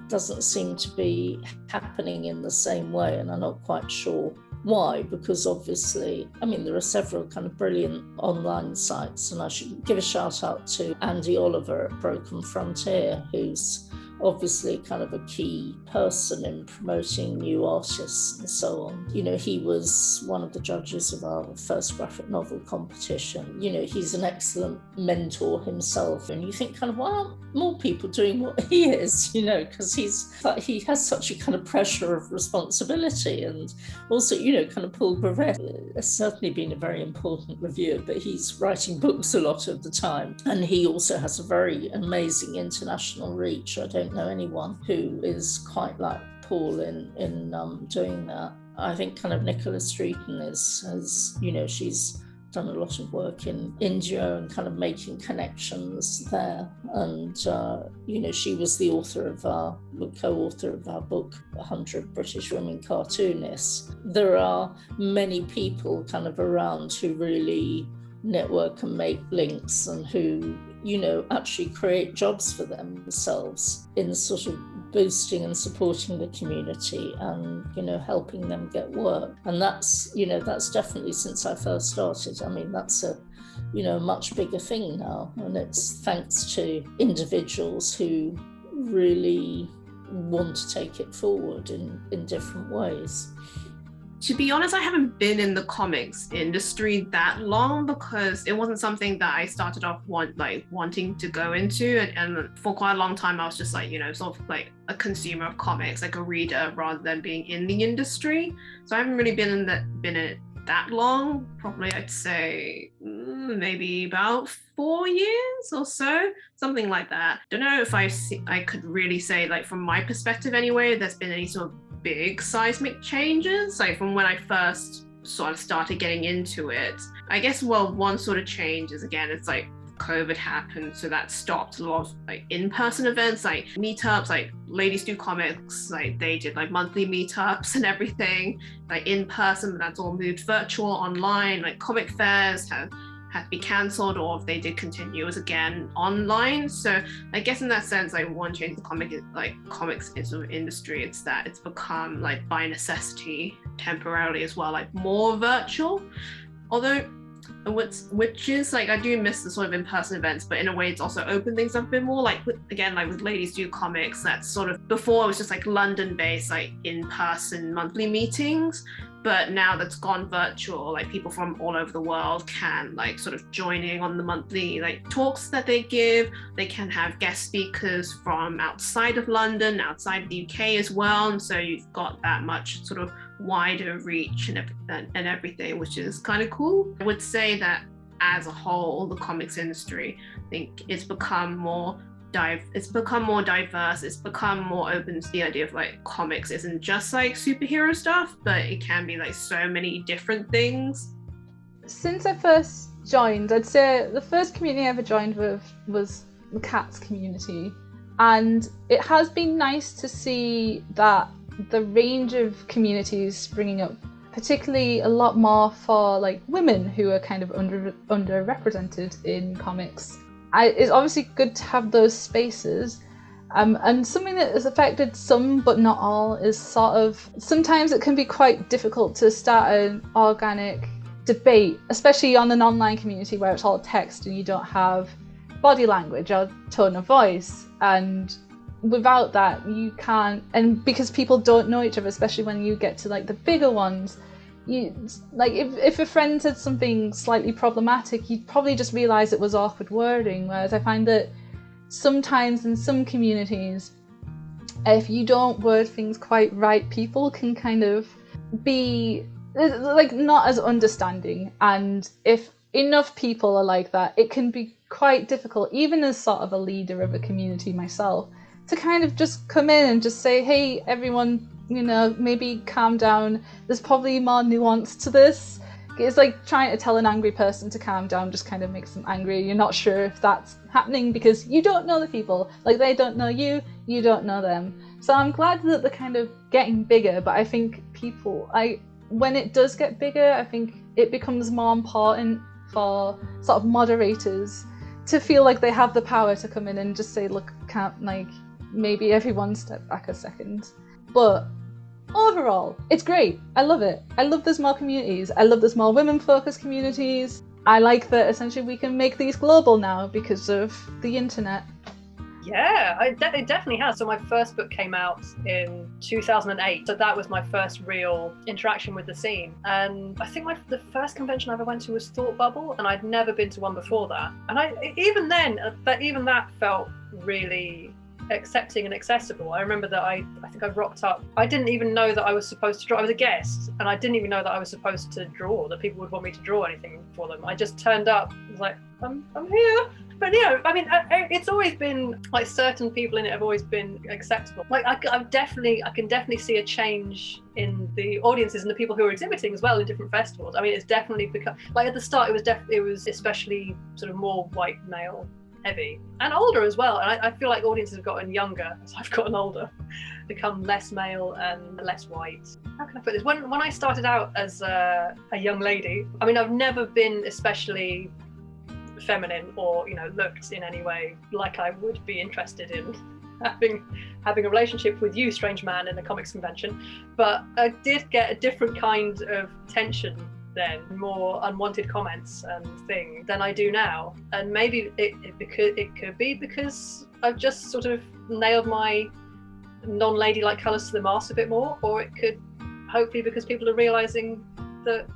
doesn't seem to be happening in the same way, and I'm not quite sure why, because obviously, I mean, there are several kind of brilliant online sites, and I should give a shout out to Andy Oliver at Broken Frontier, who's obviously kind of a key person in promoting new artists and so on. You know, he was one of the judges of our first graphic novel competition. You know, he's an excellent mentor himself, and you think kind of, why aren't more people doing what he is, you know, because he has such a kind of pressure of responsibility. And also, you know, kind of Paul Brevet has certainly been a very important reviewer, but he's writing books a lot of the time, and he also has a very amazing international reach. I don't know anyone who is quite like Paul in doing that. I think kind of Nicola Streeton has, you know, she's done a lot of work in India and kind of making connections there. And, you know, she was the co-author of our book, 100 British Women Cartoonists. There are many people kind of around who really network and make links, and who, you know, actually create jobs for themselves in sort of boosting and supporting the community and, you know, helping them get work. And that's, you know, that's definitely, since I first started, I mean, that's a, you know, much bigger thing now. And it's thanks to individuals who really want to take it forward in different ways. To be honest, I haven't been in the comics industry that long, because it wasn't something that I started off wanting to go into. And for quite a long time, I was just like, you know, sort of like a consumer of comics, like a reader, rather than being in the industry. So I haven't really been in it that long. Probably, I'd say maybe about 4 years or so, something like that. Don't know if I could really say, like, from my perspective anyway, there's been any sort of big seismic changes, like from when I first sort of started getting into it. I guess, well, one sort of change is, again, it's like COVID happened, so that stopped a lot of like in-person events, like meetups, like Ladies Do Comics, like they did like monthly meetups and everything, like in person, but that's all moved virtual, online. Like comic fairs had to be cancelled, or if they did continue, it was again online. So I guess in that sense, like one change the comics industry, it's that it's become, like, by necessity temporarily as well, like more virtual. Although which is like, I do miss the sort of in-person events, but in a way it's also opened things up a bit more, like with Ladies Do Comics, that's sort of, before it was just like London based, like in-person monthly meetings, but now that's gone virtual. Like people from all over the world can like sort of join in on the monthly like talks that they give. They can have guest speakers from outside of London, outside of the UK as well, and so you've got that much sort of wider reach and everything, which is kind of cool. I would say that as a whole, the comics industry, I think it's become more diverse, it's become more open to the idea of like comics isn't just like superhero stuff, but it can be like so many different things. Since I first joined, I'd say the first community I ever joined with was the cats community, and it has been nice to see that the range of communities springing up, particularly a lot more for like women who are kind of underrepresented in comics. It's obviously good to have those spaces, and something that has affected some but not all is sort of, sometimes it can be quite difficult to start an organic debate, especially on an online community where it's all text and you don't have body language or tone of voice, and without that you can't, and because people don't know each other, especially when you get to like the bigger ones, you like if a friend said something slightly problematic, you'd probably just realize it was awkward wording. Whereas I find that sometimes in some communities, if you don't word things quite right, people can kind of be like not as understanding, and if enough people are like that, it can be quite difficult, even as sort of a leader of a community myself, to kind of just come in and just say, hey everyone, you know, maybe calm down, there's probably more nuance to this. It's like trying to tell an angry person to calm down just kind of makes them angry. You're not sure if that's happening because you don't know the people, like they don't know you, you don't know them. So I'm glad that they're kind of getting bigger, but I think when it does get bigger, I think it becomes more important for sort of moderators to feel like they have the power to come in and just say, look, can't, like, maybe everyone step back a second. But overall, it's great. I love it. I love there's more communities. I love there's more women-focused communities. I like that essentially we can make these global now because of the internet. Yeah, it definitely has. So my first book came out in 2008. So that was my first real interaction with the scene. And I think the first convention I ever went to was Thought Bubble, and I'd never been to one before that. And even that felt really accepting and accessible. I remember that I think I rocked up. I didn't even know that I was supposed to draw. I was a guest, and I didn't even know that I was supposed to draw, that people would want me to draw anything for them. I just turned up, I was like, I'm here. But yeah, I mean, it's always been like certain people in it have always been acceptable. Like I can definitely see a change in the audiences and the people who are exhibiting as well in different festivals. I mean, it's definitely become, like at the start it was especially sort of more white male heavy and older as well. And I feel like audiences have gotten younger as I've gotten older, become less male and less white. How can I put this? When I started out as a young lady, I mean, I've never been especially feminine or, you know, looked in any way like I would be interested in having a relationship with you, strange man, in a comics convention. But I did get a different kind of tension then, more unwanted comments and things than I do now. And maybe it could be because I've just sort of nailed my non-ladylike colours to the mast a bit more, or it could hopefully because people are realising that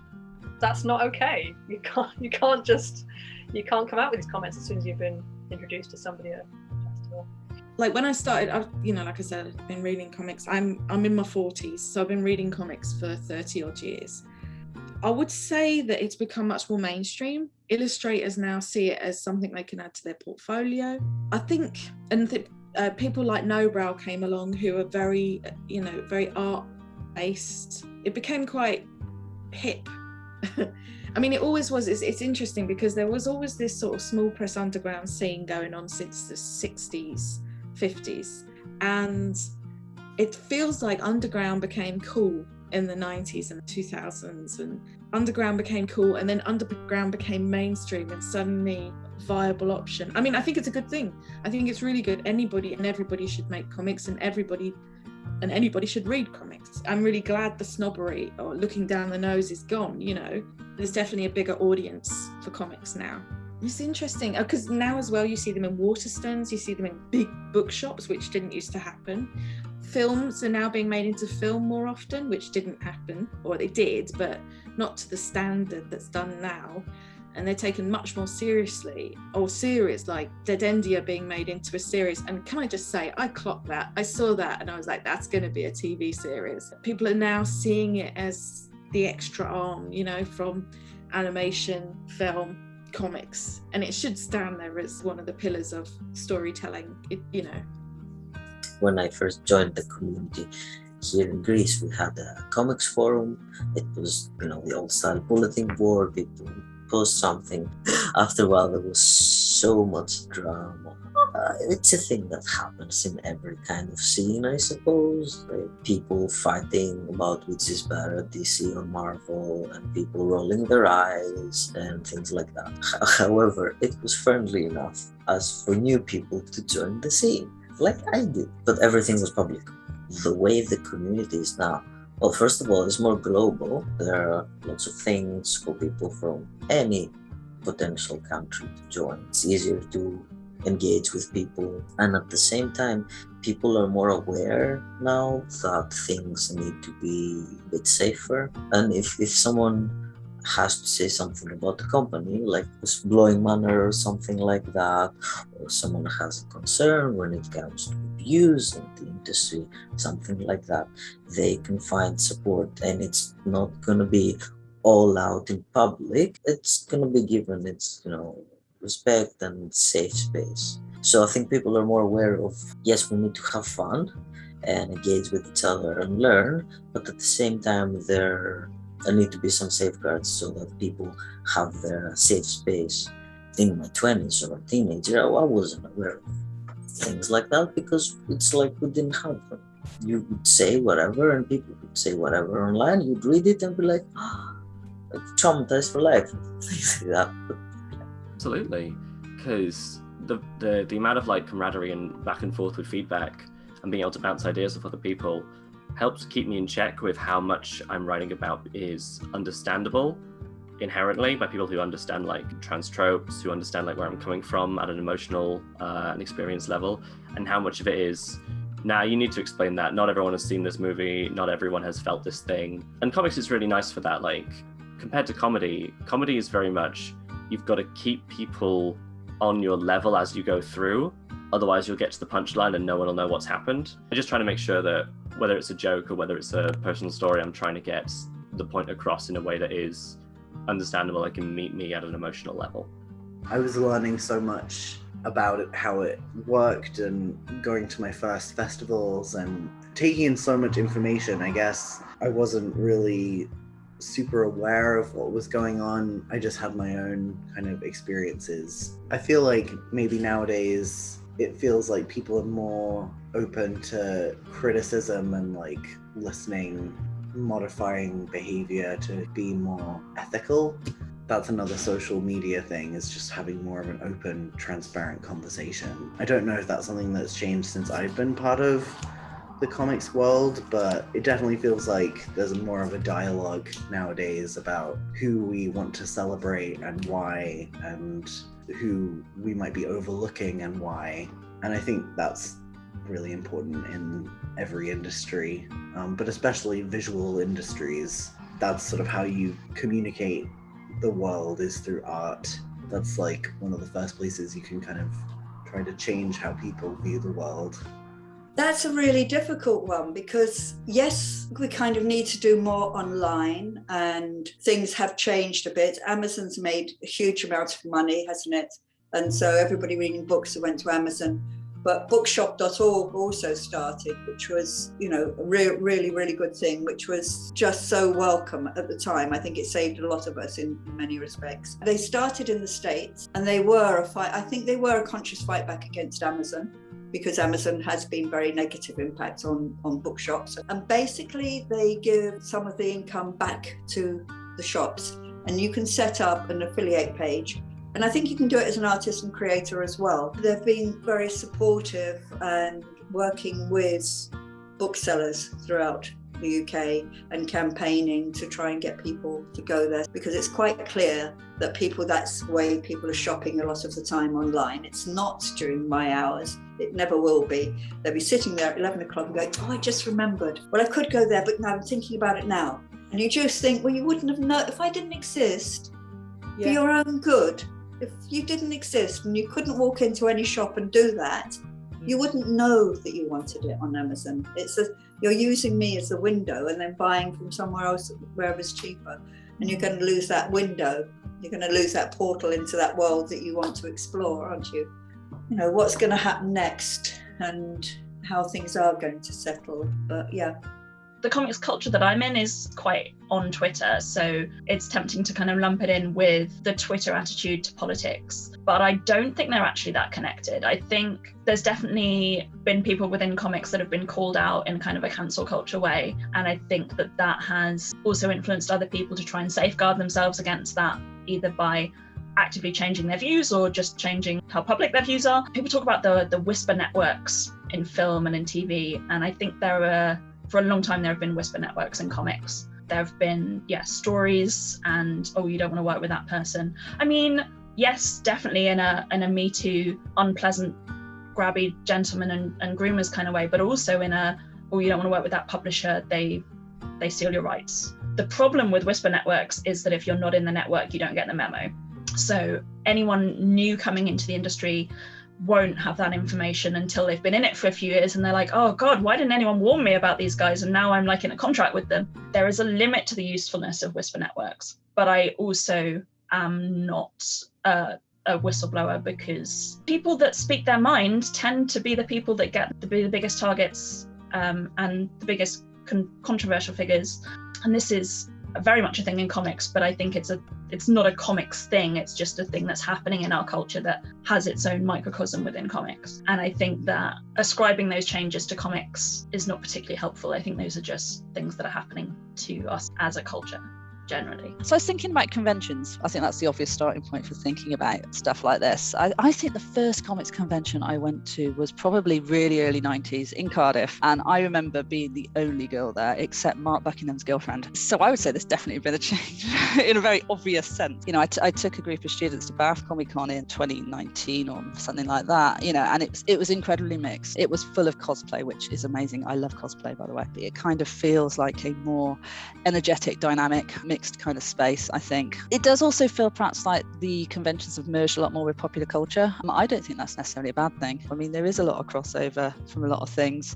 that's not okay. You can't come out with these comments as soon as you've been introduced to somebody at a festival. Like when I started, like I said, I've been reading comics. I'm in my 40s, so I've been reading comics for 30 odd years. I would say that it's become much more mainstream. Illustrators now see it as something they can add to their portfolio. I think, people like Nobrow came along who are very art-based. It became quite hip. I mean, it always was. It's interesting because there was always this sort of small press underground scene going on since the 60s, 50s. And it feels like underground became cool in the 90s and 2000s, and underground became cool, and then underground became mainstream and suddenly viable option. I mean, I think it's a good thing. I think it's really good. Anybody and everybody should make comics, and anybody should read comics. I'm really glad the snobbery or looking down the nose is gone, you know. There's definitely a bigger audience for comics now. It's interesting because now as well you see them in Waterstones, you see them in big bookshops, which didn't used to happen. Films are now being made into film more often, which didn't happen, or they did, but not to the standard that's done now. And they're taken much more seriously, or series like Dead Endia being made into a series. And can I just say, I clocked that. I saw that and I was like, that's going to be a TV series. People are now seeing it as the extra arm, you know, from animation, film, comics. And it should stand there as one of the pillars of storytelling, When I first joined the community here in Greece, we had a comics forum. It was, the old style bulletin board. People post something. After a while, there was so much drama. It's a thing that happens in every kind of scene, I suppose. Like people fighting about which is better, DC or Marvel, and people rolling their eyes and things like that. However, it was friendly enough as for new people to join the scene, like I did. But everything was public. The way the community is now, well, first of all, it's more global. There are lots of things for people from any potential country to join. It's easier to engage with people, and at the same time, people are more aware now that things need to be a bit safer. And if someone has to say something about the company, like whistleblowing manner or something like that, or someone has a concern when it comes to abuse and the industry, something like that, they can find support, and it's not gonna be all out in public. It's gonna be given its, respect and safe space. So I think people are more aware of, yes, we need to have fun and engage with each other and learn, but at the same time there need to be some safeguards so that people have their safe space. In my 20s or a teenager, I wasn't aware of things like that because it's like we didn't have them. You would say whatever and people would say whatever online. You'd read it and be like, traumatized for life. Things like that. Absolutely, because the amount of like camaraderie and back and forth with feedback and being able to bounce ideas off other people helps keep me in check with how much I'm writing about is understandable inherently by people who understand like trans tropes, who understand like where I'm coming from at an emotional and experience level, and how much of it is, nah, you need to explain that. Not everyone has seen this movie, not everyone has felt this thing. And comics is really nice for that. Like, compared to comedy is very much, you've got to keep people on your level as you go through, otherwise you'll get to the punchline and no one will know what's happened. I'm just trying to make sure that whether it's a joke or whether it's a personal story, I'm trying to get the point across in a way that is understandable, it can meet me at an emotional level. I was learning so much about it, how it worked, and going to my first festivals and taking in so much information. I guess I wasn't really super aware of what was going on. I just had my own kind of experiences. I feel like maybe nowadays it feels like people are more open to criticism and like listening, modifying behavior to be more ethical. That's another social media thing, is just having more of an open, transparent conversation. I don't know if that's something that's changed since I've been part of the comics world, but it definitely feels like there's more of a dialogue nowadays about who we want to celebrate and why, and who we might be overlooking and why. And I think that's really important in every industry, but especially visual industries. That's sort of how you communicate the world, is through art. That's like one of the first places you can kind of try to change how people view the world. That's a really difficult one because, yes, we kind of need to do more online and things have changed a bit. Amazon's made a huge amount of money, hasn't it? And so everybody reading books went to Amazon. But bookshop.org also started, which was, a really, really good thing, which was just so welcome at the time. I think it saved a lot of us in many respects. They started in the States and they were a conscious fight back against Amazon, because Amazon has been very negative impact on bookshops. And basically they give some of the income back to the shops, and you can set up an affiliate page. And I think you can do it as an artist and creator as well. They've been very supportive and working with booksellers throughout the UK and campaigning to try and get people to go there, because it's quite clear that that's the way people are shopping a lot of the time online. It's not during my hours. It never will be. They'll be sitting there at 11 o'clock and going, I just remembered. Well, I could go there, but now I'm thinking about it now. And you just think, well, you wouldn't have known if I didn't exist for your own good. If you didn't exist and you couldn't walk into any shop and do that, you wouldn't know that you wanted it on Amazon. You're using me as a window and then buying from somewhere else wherever's cheaper. And you're going to lose that window. You're going to lose that portal into that world that you want to explore, aren't you? What's going to happen next and how things are going to settle. But yeah. The comics culture that I'm in is quite on Twitter, so it's tempting to kind of lump it in with the Twitter attitude to politics. But I don't think they're actually that connected. I think there's definitely been people within comics that have been called out in kind of a cancel culture way. And I think that has also influenced other people to try and safeguard themselves against that, either by actively changing their views or just changing how public their views are. People talk about the whisper networks in film and in TV, and I think for a long time there have been whisper networks in comics. There have been, stories and, you don't want to work with that person. I mean, yes, definitely in a Me Too, unpleasant, grabby gentlemen and groomers kind of way, but also in a, you don't want to work with that publisher, they steal your rights. The problem with whisper networks is that if you're not in the network, you don't get the memo. So anyone new coming into the industry won't have that information until they've been in it for a few years, and they're like, oh God, why didn't anyone warn me about these guys? And now I'm like in a contract with them. There is a limit to the usefulness of whisper networks, but I also am not a whistleblower, because people that speak their mind tend to be the people that get the biggest targets and the biggest controversial figures. And this is very much a thing in comics, but I think it's not a comics thing. It's just a thing that's happening in our culture that has its own microcosm within comics. And I think that ascribing those changes to comics is not particularly helpful. I think those are just things that are happening to us as a culture generally. So I was thinking about conventions. I think that's the obvious starting point for thinking about stuff like this. I think the first comics convention I went to was probably really early 90s in Cardiff, and I remember being the only girl there except Mark Buckingham's girlfriend. So I would say there's definitely been a change in a very obvious sense. You know, I took a group of students to Bath Comic Con in 2019 or something like that, you know, and it was incredibly mixed. It was full of cosplay, which is amazing. I love cosplay, by the way. It kind of feels like a more energetic, dynamic, mixed kind of space, I think. It does also feel perhaps like the conventions have merged a lot more with popular culture. I don't think that's necessarily a bad thing. I mean, there is a lot of crossover from a lot of things.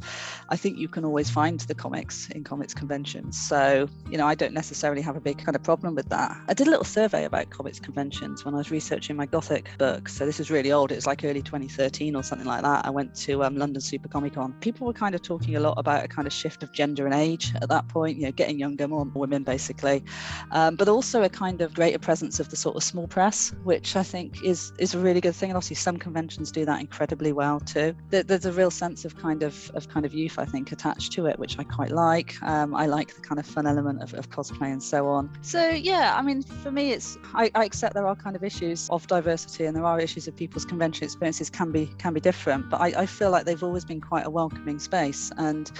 I think you can always find the comics in comics conventions. So, you know, I don't necessarily have a big kind of problem with that. I did a little survey about comics conventions when I was researching my Gothic book. So this is really old. It was like early 2013 or something like that. I went to London Super Comic Con. People were kind of talking a lot about a kind of shift of gender and age at that point, you know, getting younger, more women basically. But also a kind of greater presence of the sort of small press, which I think is a really good thing. And obviously some conventions do that incredibly well too. There's a real sense of kind of youth, I think, attached to it, which I quite like. I like the kind of fun element of cosplay and so on. So yeah, I mean, for me, I accept there are kind of issues of diversity, and there are issues of people's convention experiences can be different, but I feel like they've always been quite a welcoming space, and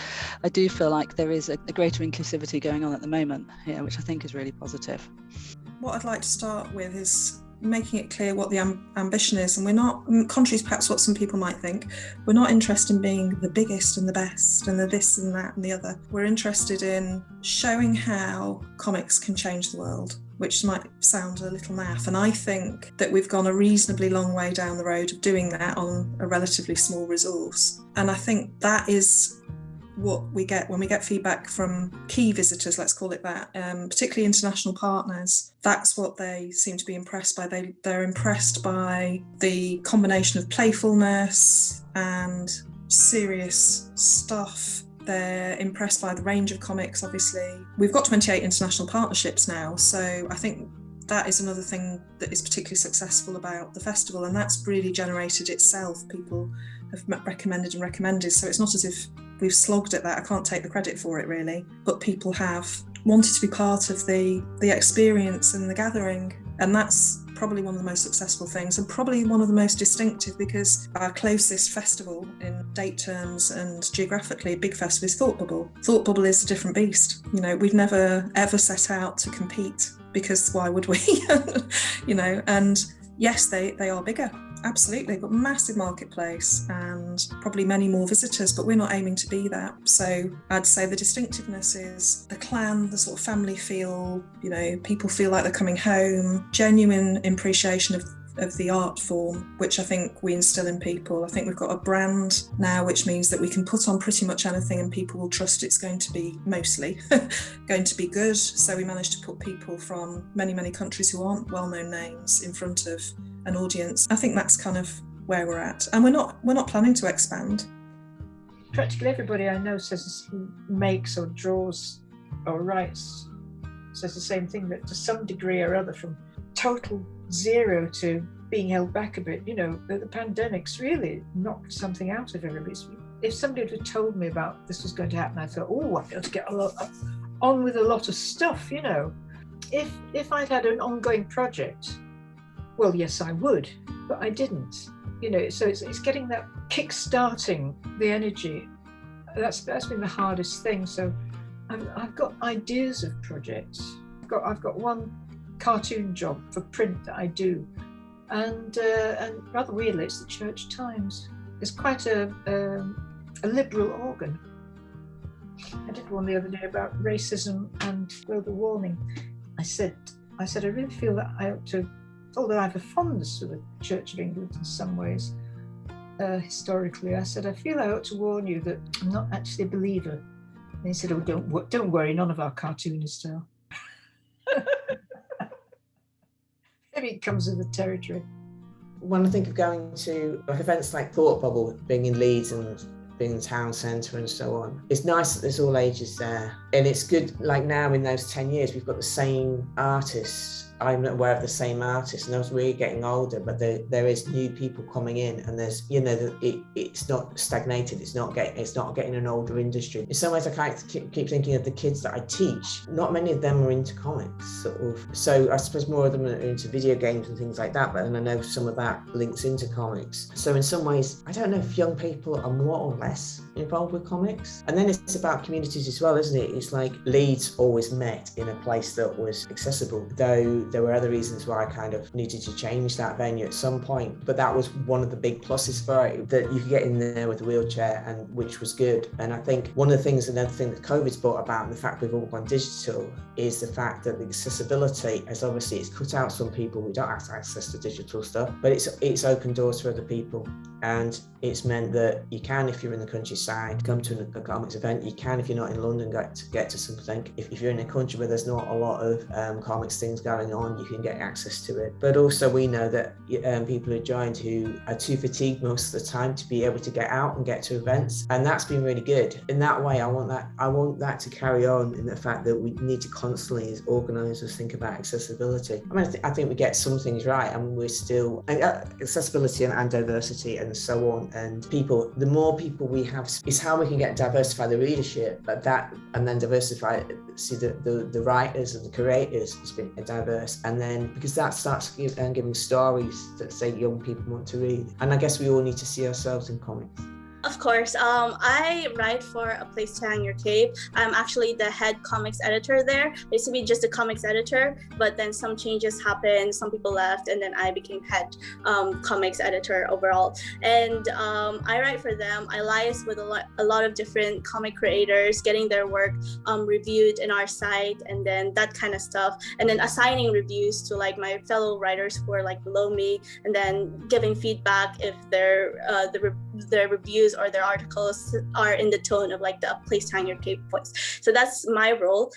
I do feel like there is a greater inclusivity going on at the moment, yeah, which I think is really positive. What I'd like to start with is making it clear what the ambition is, and we're not, contrary to perhaps what some people might think, we're not interested in being the biggest and the best and the this and that and the other. We're interested in showing how comics can change the world, which might sound a little naff, and I think that we've gone a reasonably long way down the road of doing that on a relatively small resource. And I think that is what we get when we get feedback from key visitors, let's call it that, particularly international partners. That's what they seem to be impressed by. They're impressed by the combination of playfulness and serious stuff. They're impressed by the range of comics, obviously. We've got 28 international partnerships now, so I think that is another thing that is particularly successful about the festival, and that's really generated itself. People have recommended, so it's not as if we've slogged at that. I can't take the credit for it really, but people have wanted to be part of the experience and the gathering, and that's probably one of the most successful things, and probably one of the most distinctive, because our closest festival in date terms and geographically, big festival, is Thought Bubble. Thought Bubble is a different beast. You know, we've never ever set out to compete, because why would we? You know, and yes, they are bigger, absolutely, but massive marketplace and probably many more visitors, but we're not aiming to be that. So I'd say the distinctiveness is the clan, the sort of family feel, you know, people feel like they're coming home, genuine appreciation of the art form, which I think we instill in people. I think we've got a brand now, which means that we can put on pretty much anything and people will trust it's going to be mostly going to be good. So we managed to put people from many, many countries who aren't well-known names in front of an audience. I think that's kind of where we're at, and we're not planning to expand. Practically everybody I know makes or draws or writes says the same thing, that to some degree or other, from total zero to being held back a bit, you know, the pandemic's really knocked something out of everybody. If somebody had told me about this was going to happen, I thought, oh, I've got to get on with a lot of stuff, you know. If I'd had an ongoing project, well, yes, I would, but I didn't. You know, so it's getting that kick-starting the energy. That's been the hardest thing. So I've got ideas of projects. I've got one cartoon job for print that I do, and rather weirdly, it's the Church Times. It's quite a liberal organ. I did one the other day about racism and global warming. I said I really feel that I ought to, although I have a fondness for the Church of England in some ways, historically. I said, I feel I ought to warn you that I'm not actually a believer. And he said, oh, don't worry, none of our cartoonists are. Maybe it comes with the territory. When I think of going to like events like Thought Bubble, being in Leeds and being in the town centre and so on, it's nice that there's all ages there. And it's good, like now in those 10 years, we've got the same artists. I'm aware of the same artists, and as we're getting older, but there is new people coming in, and there's, you know, it's not stagnated. It's not getting an older industry. In some ways, I kind of keep thinking of the kids that I teach. Not many of them are into comics, sort of. So I suppose more of them are into video games and things like that. But and I know some of that links into comics. So in some ways, I don't know if young people are more or less involved with comics. And then it's about communities as well, isn't it? It's like Leeds always met in a place that was accessible, though there were other reasons why I kind of needed to change that venue at some point. But that was one of the big pluses for it, that you could get in there with a wheelchair, and which was good. And I think one of the things, another thing that COVID's brought about, and the fact we've all gone digital, is the fact that the accessibility has obviously, it's cut out some people who don't have access to digital stuff, but it's opened doors for other people. And it's meant that you can, if you're in the countryside, come to a comics event. You can, if you're not in London, get to something. If you're in a country where there's not a lot of comics things going on, you can get access to it. But also we know that people who joined who are too fatigued most of the time to be able to get out and get to events, and that's been really good. In that way, I want that to carry on, in the fact that we need to constantly, as organisers, think about accessibility. I mean, I think we get some things right, and we're still accessibility and diversity and so on. And people, the more people we have, is how we can diversify the readership, but that, and then diversify, see the writers and the creators has been diverse, and then because that starts giving stories that say young people want to read. And I guess we all need to see ourselves in comics. Of course. I write for A Place to Hang Your Cape. I'm actually the head comics editor there. I used to be just a comics editor, but then some changes happened, some people left, and then I became head comics editor overall. And I write for them. I liaise with a lot of different comic creators, getting their work reviewed in our site, and then that kind of stuff. And then assigning reviews to like my fellow writers who are like below me, and then giving feedback if their reviews or their articles are in the tone of like the A Place to Hang Your Cape voice. So that's my role.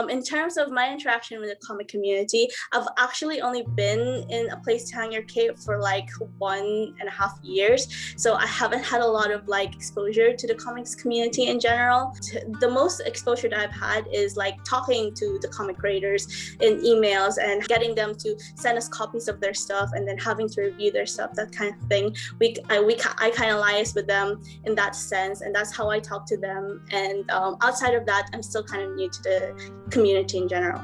In terms of my interaction with the comic community, I've actually only been in A Place to Hang Your Cape for like 1.5 years. So I haven't had a lot of like exposure to the comics community in general. The most exposure that I've had is like talking to the comic creators in emails and getting them to send us copies of their stuff and then having to review their stuff, that kind of thing. I kind of liaise with them in that sense, and that's how I talk to them. And outside of that, I'm still kind of new to the community in general.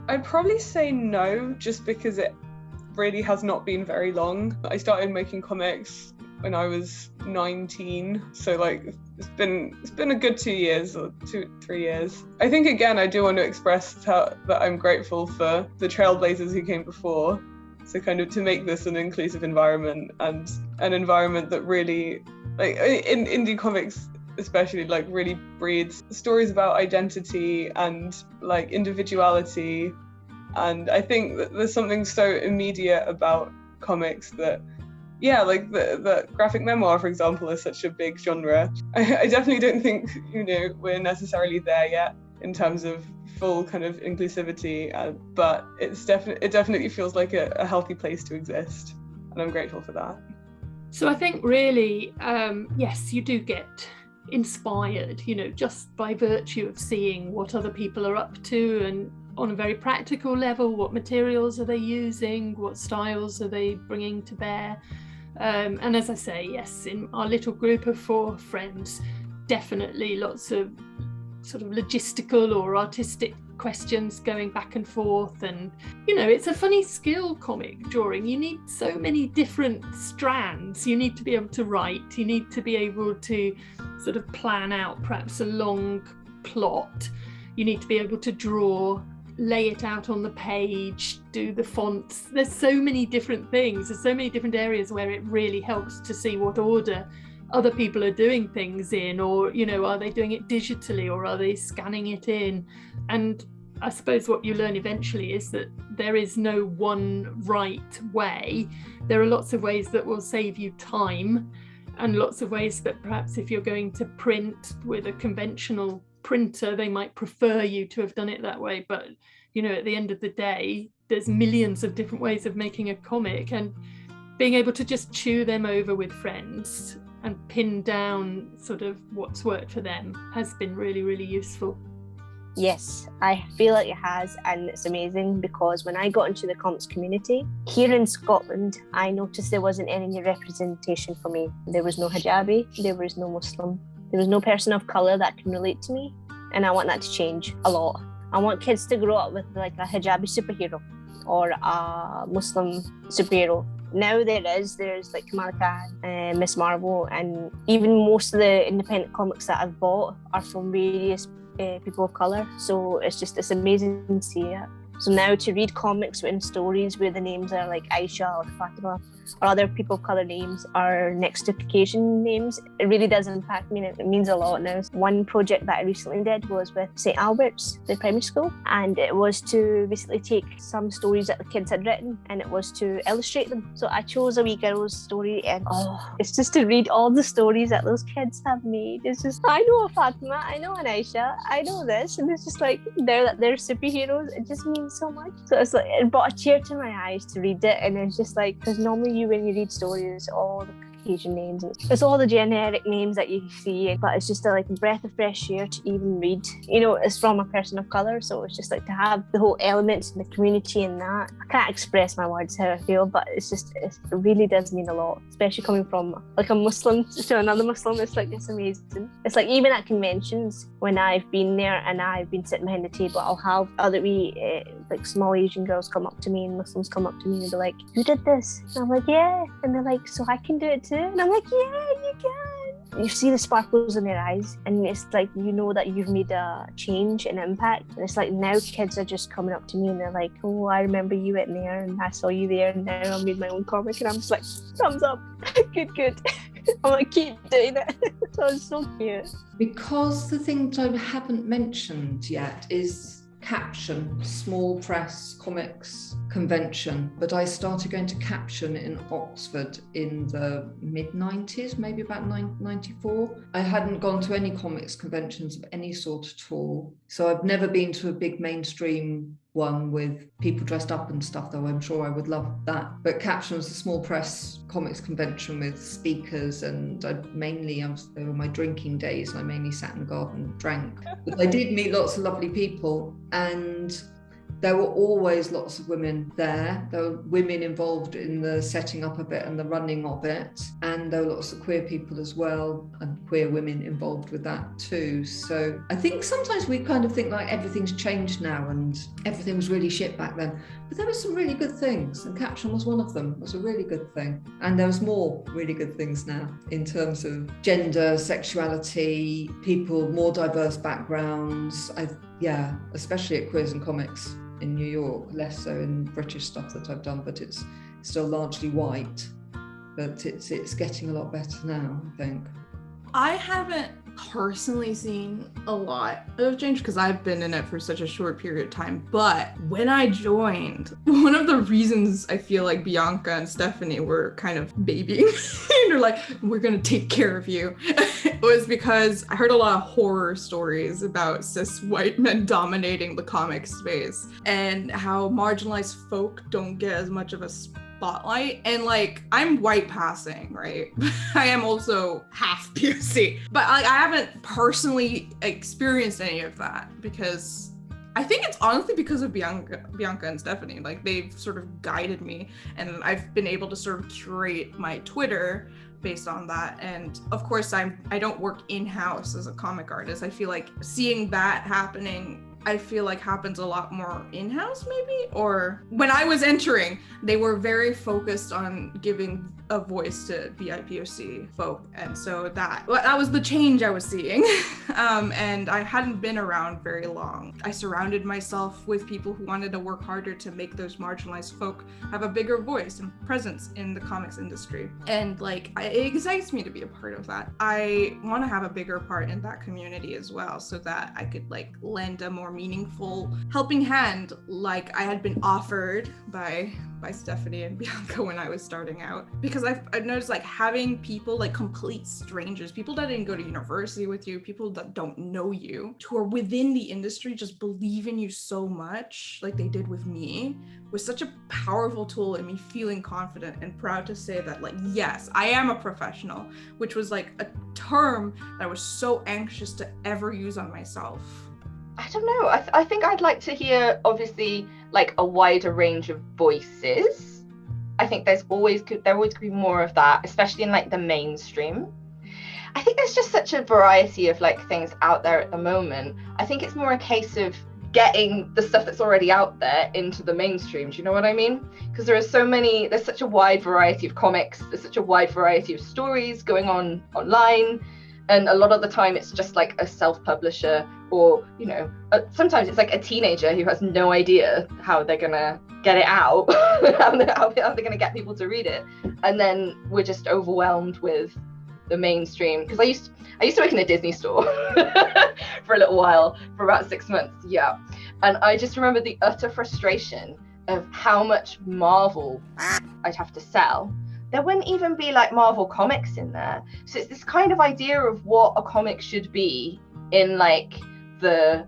I'd probably say no, just because it really has not been very long. I started making comics when I was 19, so like it's been a good 2 years or 3 years. I think again I do want to express that I'm grateful for the trailblazers who came before. So kind of to make this an inclusive environment, and an environment that really, like in indie comics especially, like really breeds stories about identity and like individuality. And I think that there's something so immediate about comics that, yeah, like the graphic memoir, for example, is such a big genre. I definitely don't think, we're necessarily there yet in terms of full kind of inclusivity, but it definitely feels like a healthy place to exist, and I'm grateful for that. So I think really, yes, you do get inspired, just by virtue of seeing what other people are up to, and on a very practical level, what materials are they using, what styles are they bringing to bear. And as I say, yes, in our little group of 4 friends, definitely lots of sort of logistical or artistic questions going back and forth. And it's a funny skill, comic drawing. You need so many different strands. You need to be able to write, you need to be able to sort of plan out perhaps a long plot, you need to be able to draw, lay it out on the page, do the fonts. There's so many different things, there's so many different areas where it really helps to see what order other people are doing things in, or are they doing it digitally, or are they scanning it in. And I suppose what you learn eventually is that there is no one right way. There are lots of ways that will save you time, and lots of ways that perhaps if you're going to print with a conventional printer, they might prefer you to have done it that way. But, you know, at the end of the day, there's millions of different ways of making a comic, and being able to just chew them over with friends and pin down sort of what's worked for them has been really, really useful. Yes, I feel like it has, and it's amazing because when I got into the comics community here in Scotland, I noticed there wasn't any representation for me. There was no hijabi, there was no Muslim, there was no person of colour that can relate to me, and I want that to change a lot. I want kids to grow up with like a hijabi superhero or a Muslim superhero. Now there's like Kamala Khan, Miss Marvel, and even most of the independent comics that I've bought are from various people of colour. So it's amazing to see it. So now to read comics in stories where the names are like Aisha or Fatima or other people of colour names are next to Caucasian names, it really does impact me, and it means a lot now. One project that I recently did was with St Albert's, the primary school, and it was to basically take some stories that the kids had written and it was to illustrate them. So I chose a wee girl's story, and it's just to read all the stories that those kids have made. It's just, I know a Fatima, I know an Aisha, I know this, and it's just like they're superheroes. It just means so much. So it's like it brought a tear to my eyes to read it, and it's just like, because normally when you read stories, all the Caucasian names, it's all the generic names that you see, but it's just like a breath of fresh air to even read. You know, it's from a person of colour, so it's just like to have the whole elements in the community and that. I can't express my words how I feel, but it really does mean a lot, especially coming from like a Muslim to another Muslim. It's like, it's amazing. It's like even at conventions when I've been there and I've been sitting behind the table, I'll have other like small Asian girls come up to me and Muslims come up to me and they're like, "You did this?" And I'm like, "Yeah." And they're like, "So I can do it too?" And I'm like, "Yeah, you can." You see the sparkles in their eyes, and it's like, you know that you've made a change and impact. And it's like now kids are just coming up to me and they're like, "Oh, I remember you in there and I saw you there, and now I made my own comic." And I'm just like, thumbs up. Good. I'm like, keep doing it. So it's so cute. Because the things I haven't mentioned yet is Capsule, small press comics convention, but I started going to Capsule in Oxford in the mid-90s, maybe about 94. I hadn't gone to any comics conventions of any sort at all, so I've never been to a big mainstream one with people dressed up and stuff, though I'm sure I would love that. But Capsule was a small press comics convention with speakers, and they were my drinking days, and I mainly sat in the garden and drank. But I did meet lots of lovely people, and there were always lots of women there. There were women involved in the setting up of it and the running of it. And there were lots of queer people as well, and queer women involved with that too. So I think sometimes we kind of think like everything's changed now and everything was really shit back then. But there were some really good things, and Capsule was one of them. It was a really good thing. And there was more really good things now in terms of gender, sexuality, people, more diverse backgrounds. Especially at Queers and Comics in New York, less so in British stuff that I've done, but it's still largely white. But it's getting a lot better now, I think. I haven't personally seen a lot of change because I've been in it for such a short period of time. But when I joined, one of the reasons I feel like Bianca and Stephanie were kind of babying me, they're like, "We're gonna take care of you," was because I heard a lot of horror stories about cis white men dominating the comic space and how marginalized folk don't get as much of a spotlight. And like, I'm white passing, right? I am also half POC, but like, I haven't personally experienced any of that because I think it's honestly because of Bianca and Stephanie. Like, they've sort of guided me, and I've been able to sort of curate my Twitter based on that. And of course, I don't work in-house as a comic artist. I feel like seeing that happening, I feel like happens a lot more in-house maybe, or when I was entering, they were very focused on giving a voice to BIPOC folk. And so that was the change I was seeing. And I hadn't been around very long. I surrounded myself with people who wanted to work harder to make those marginalized folk have a bigger voice and presence in the comics industry. And like, it excites me to be a part of that. I want to have a bigger part in that community as well, so that I could like lend a more meaningful helping hand, like I had been offered by by Stephanie and Bianca when I was starting out, because I noticed like having people, like complete strangers, people that didn't go to university with you, people that don't know you, who are within the industry, just believe in you so much like they did with me, was such a powerful tool in me feeling confident and proud to say that, like, yes, I am a professional, which was like a term that I was so anxious to ever use on myself. I don't know. I think I'd like to hear, obviously, like a wider range of voices. I think there always could be more of that, especially in like the mainstream. I think there's just such a variety of like things out there at the moment. I think it's more a case of getting the stuff that's already out there into the mainstream. Do you know what I mean? Because there's such a wide variety of comics, there's such a wide variety of stories going on online, and a lot of the time it's just like a self-publisher, or sometimes it's like a teenager who has no idea how they're gonna get it out, how they're gonna get people to read it, and then we're just overwhelmed with the mainstream. Because I used to work in a Disney store for a little while, for about 6 months, yeah, and I just remember the utter frustration of how much Marvel I'd have to sell. There wouldn't even be like Marvel comics in there. So it's this kind of idea of what a comic should be in like the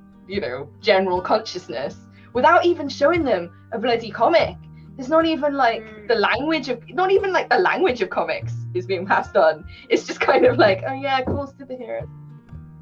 general consciousness, without even showing them a bloody comic. There's not even like the language of comics is being passed on. It's just kind of like, oh yeah, cool superheroes.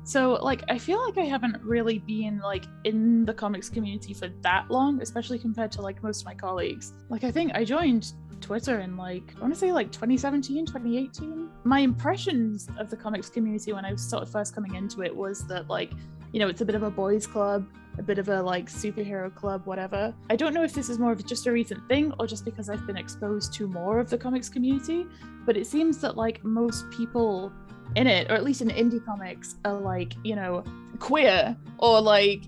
So like I feel like I haven't really been like in the comics community for that long, especially compared to like most of my colleagues. Like I think I joined Twitter in like, I want to say like 2017, 2018. My impressions of the comics community when I was sort of first coming into it was that like, it's a bit of a boys club, a bit of a like superhero club, whatever. I don't know if this is more of just a recent thing or just because I've been exposed to more of the comics community, but it seems that like most people in it, or at least in indie comics, are like, queer, or like,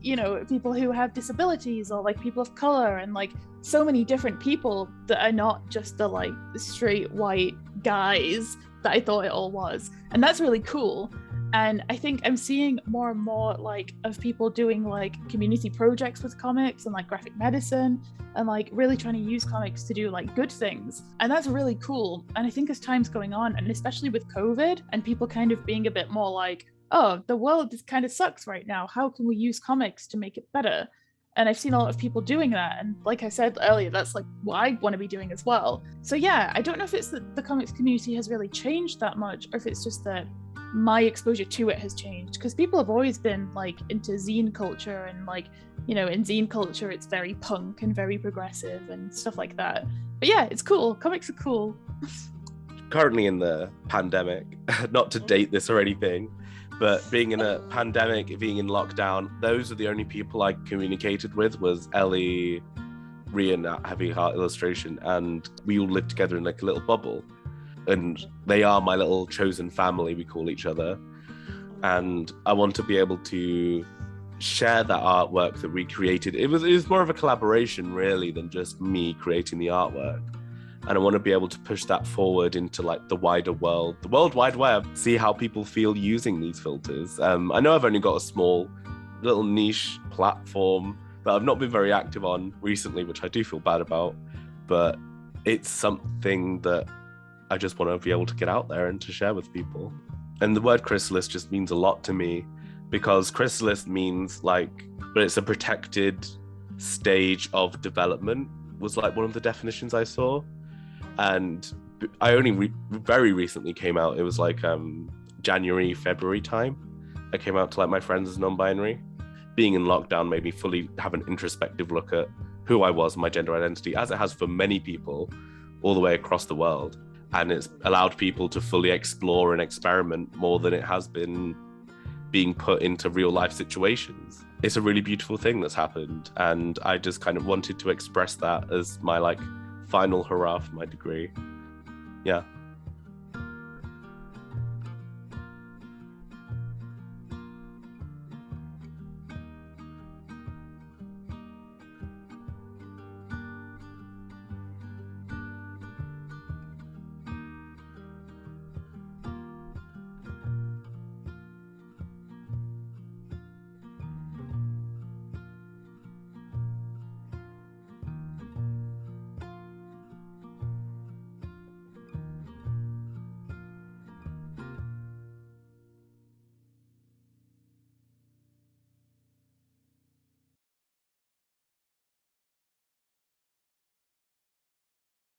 people who have disabilities, or like people of color, and like so many different people that are not just the like straight white guys that I thought it all was. And that's really cool. And I think I'm seeing more and more like of people doing like community projects with comics and like graphic medicine, and like really trying to use comics to do like good things. And that's really cool. And I think as time's going on, and especially with COVID and people kind of being a bit more like, oh, the world just kind of sucks right now, how can we use comics to make it better? And I've seen a lot of people doing that. And like I said earlier, that's like what I want to be doing as well. So yeah, I don't know if it's that the comics community has really changed that much, or if it's just that my exposure to it has changed, because people have always been like into zine culture, and like, in zine culture it's very punk and very progressive and stuff like that. But yeah, it's cool. Comics are cool. Currently in the pandemic, not to date this or anything, but being in a pandemic, being in lockdown, those are the only people I communicated with, was Ellie, Rian at Heavy Heart Illustration, and we all lived together in like a little bubble. And they are my little chosen family, we call each other. And I want to be able to share that artwork that we created. It was more of a collaboration, really, than just me creating the artwork. And I want to be able to push that forward into like the wider world, the World Wide Web, see how people feel using these filters. I know I've only got a small little niche platform that I've not been very active on recently, which I do feel bad about, but it's something that I just want to be able to get out there and to share with people. And the word chrysalis just means a lot to me, because chrysalis means like, but it's a protected stage of development, was like one of the definitions I saw. And I only very recently came out. It was like January, February time. I came out to like my friends as non-binary. Being in lockdown made me fully have an introspective look at who I was, my gender identity, as it has for many people all the way across the world. And it's allowed people to fully explore and experiment more than it has been being put into real life situations. It's a really beautiful thing that's happened. And I just kind of wanted to express that as my like final hurrah for my degree. Yeah.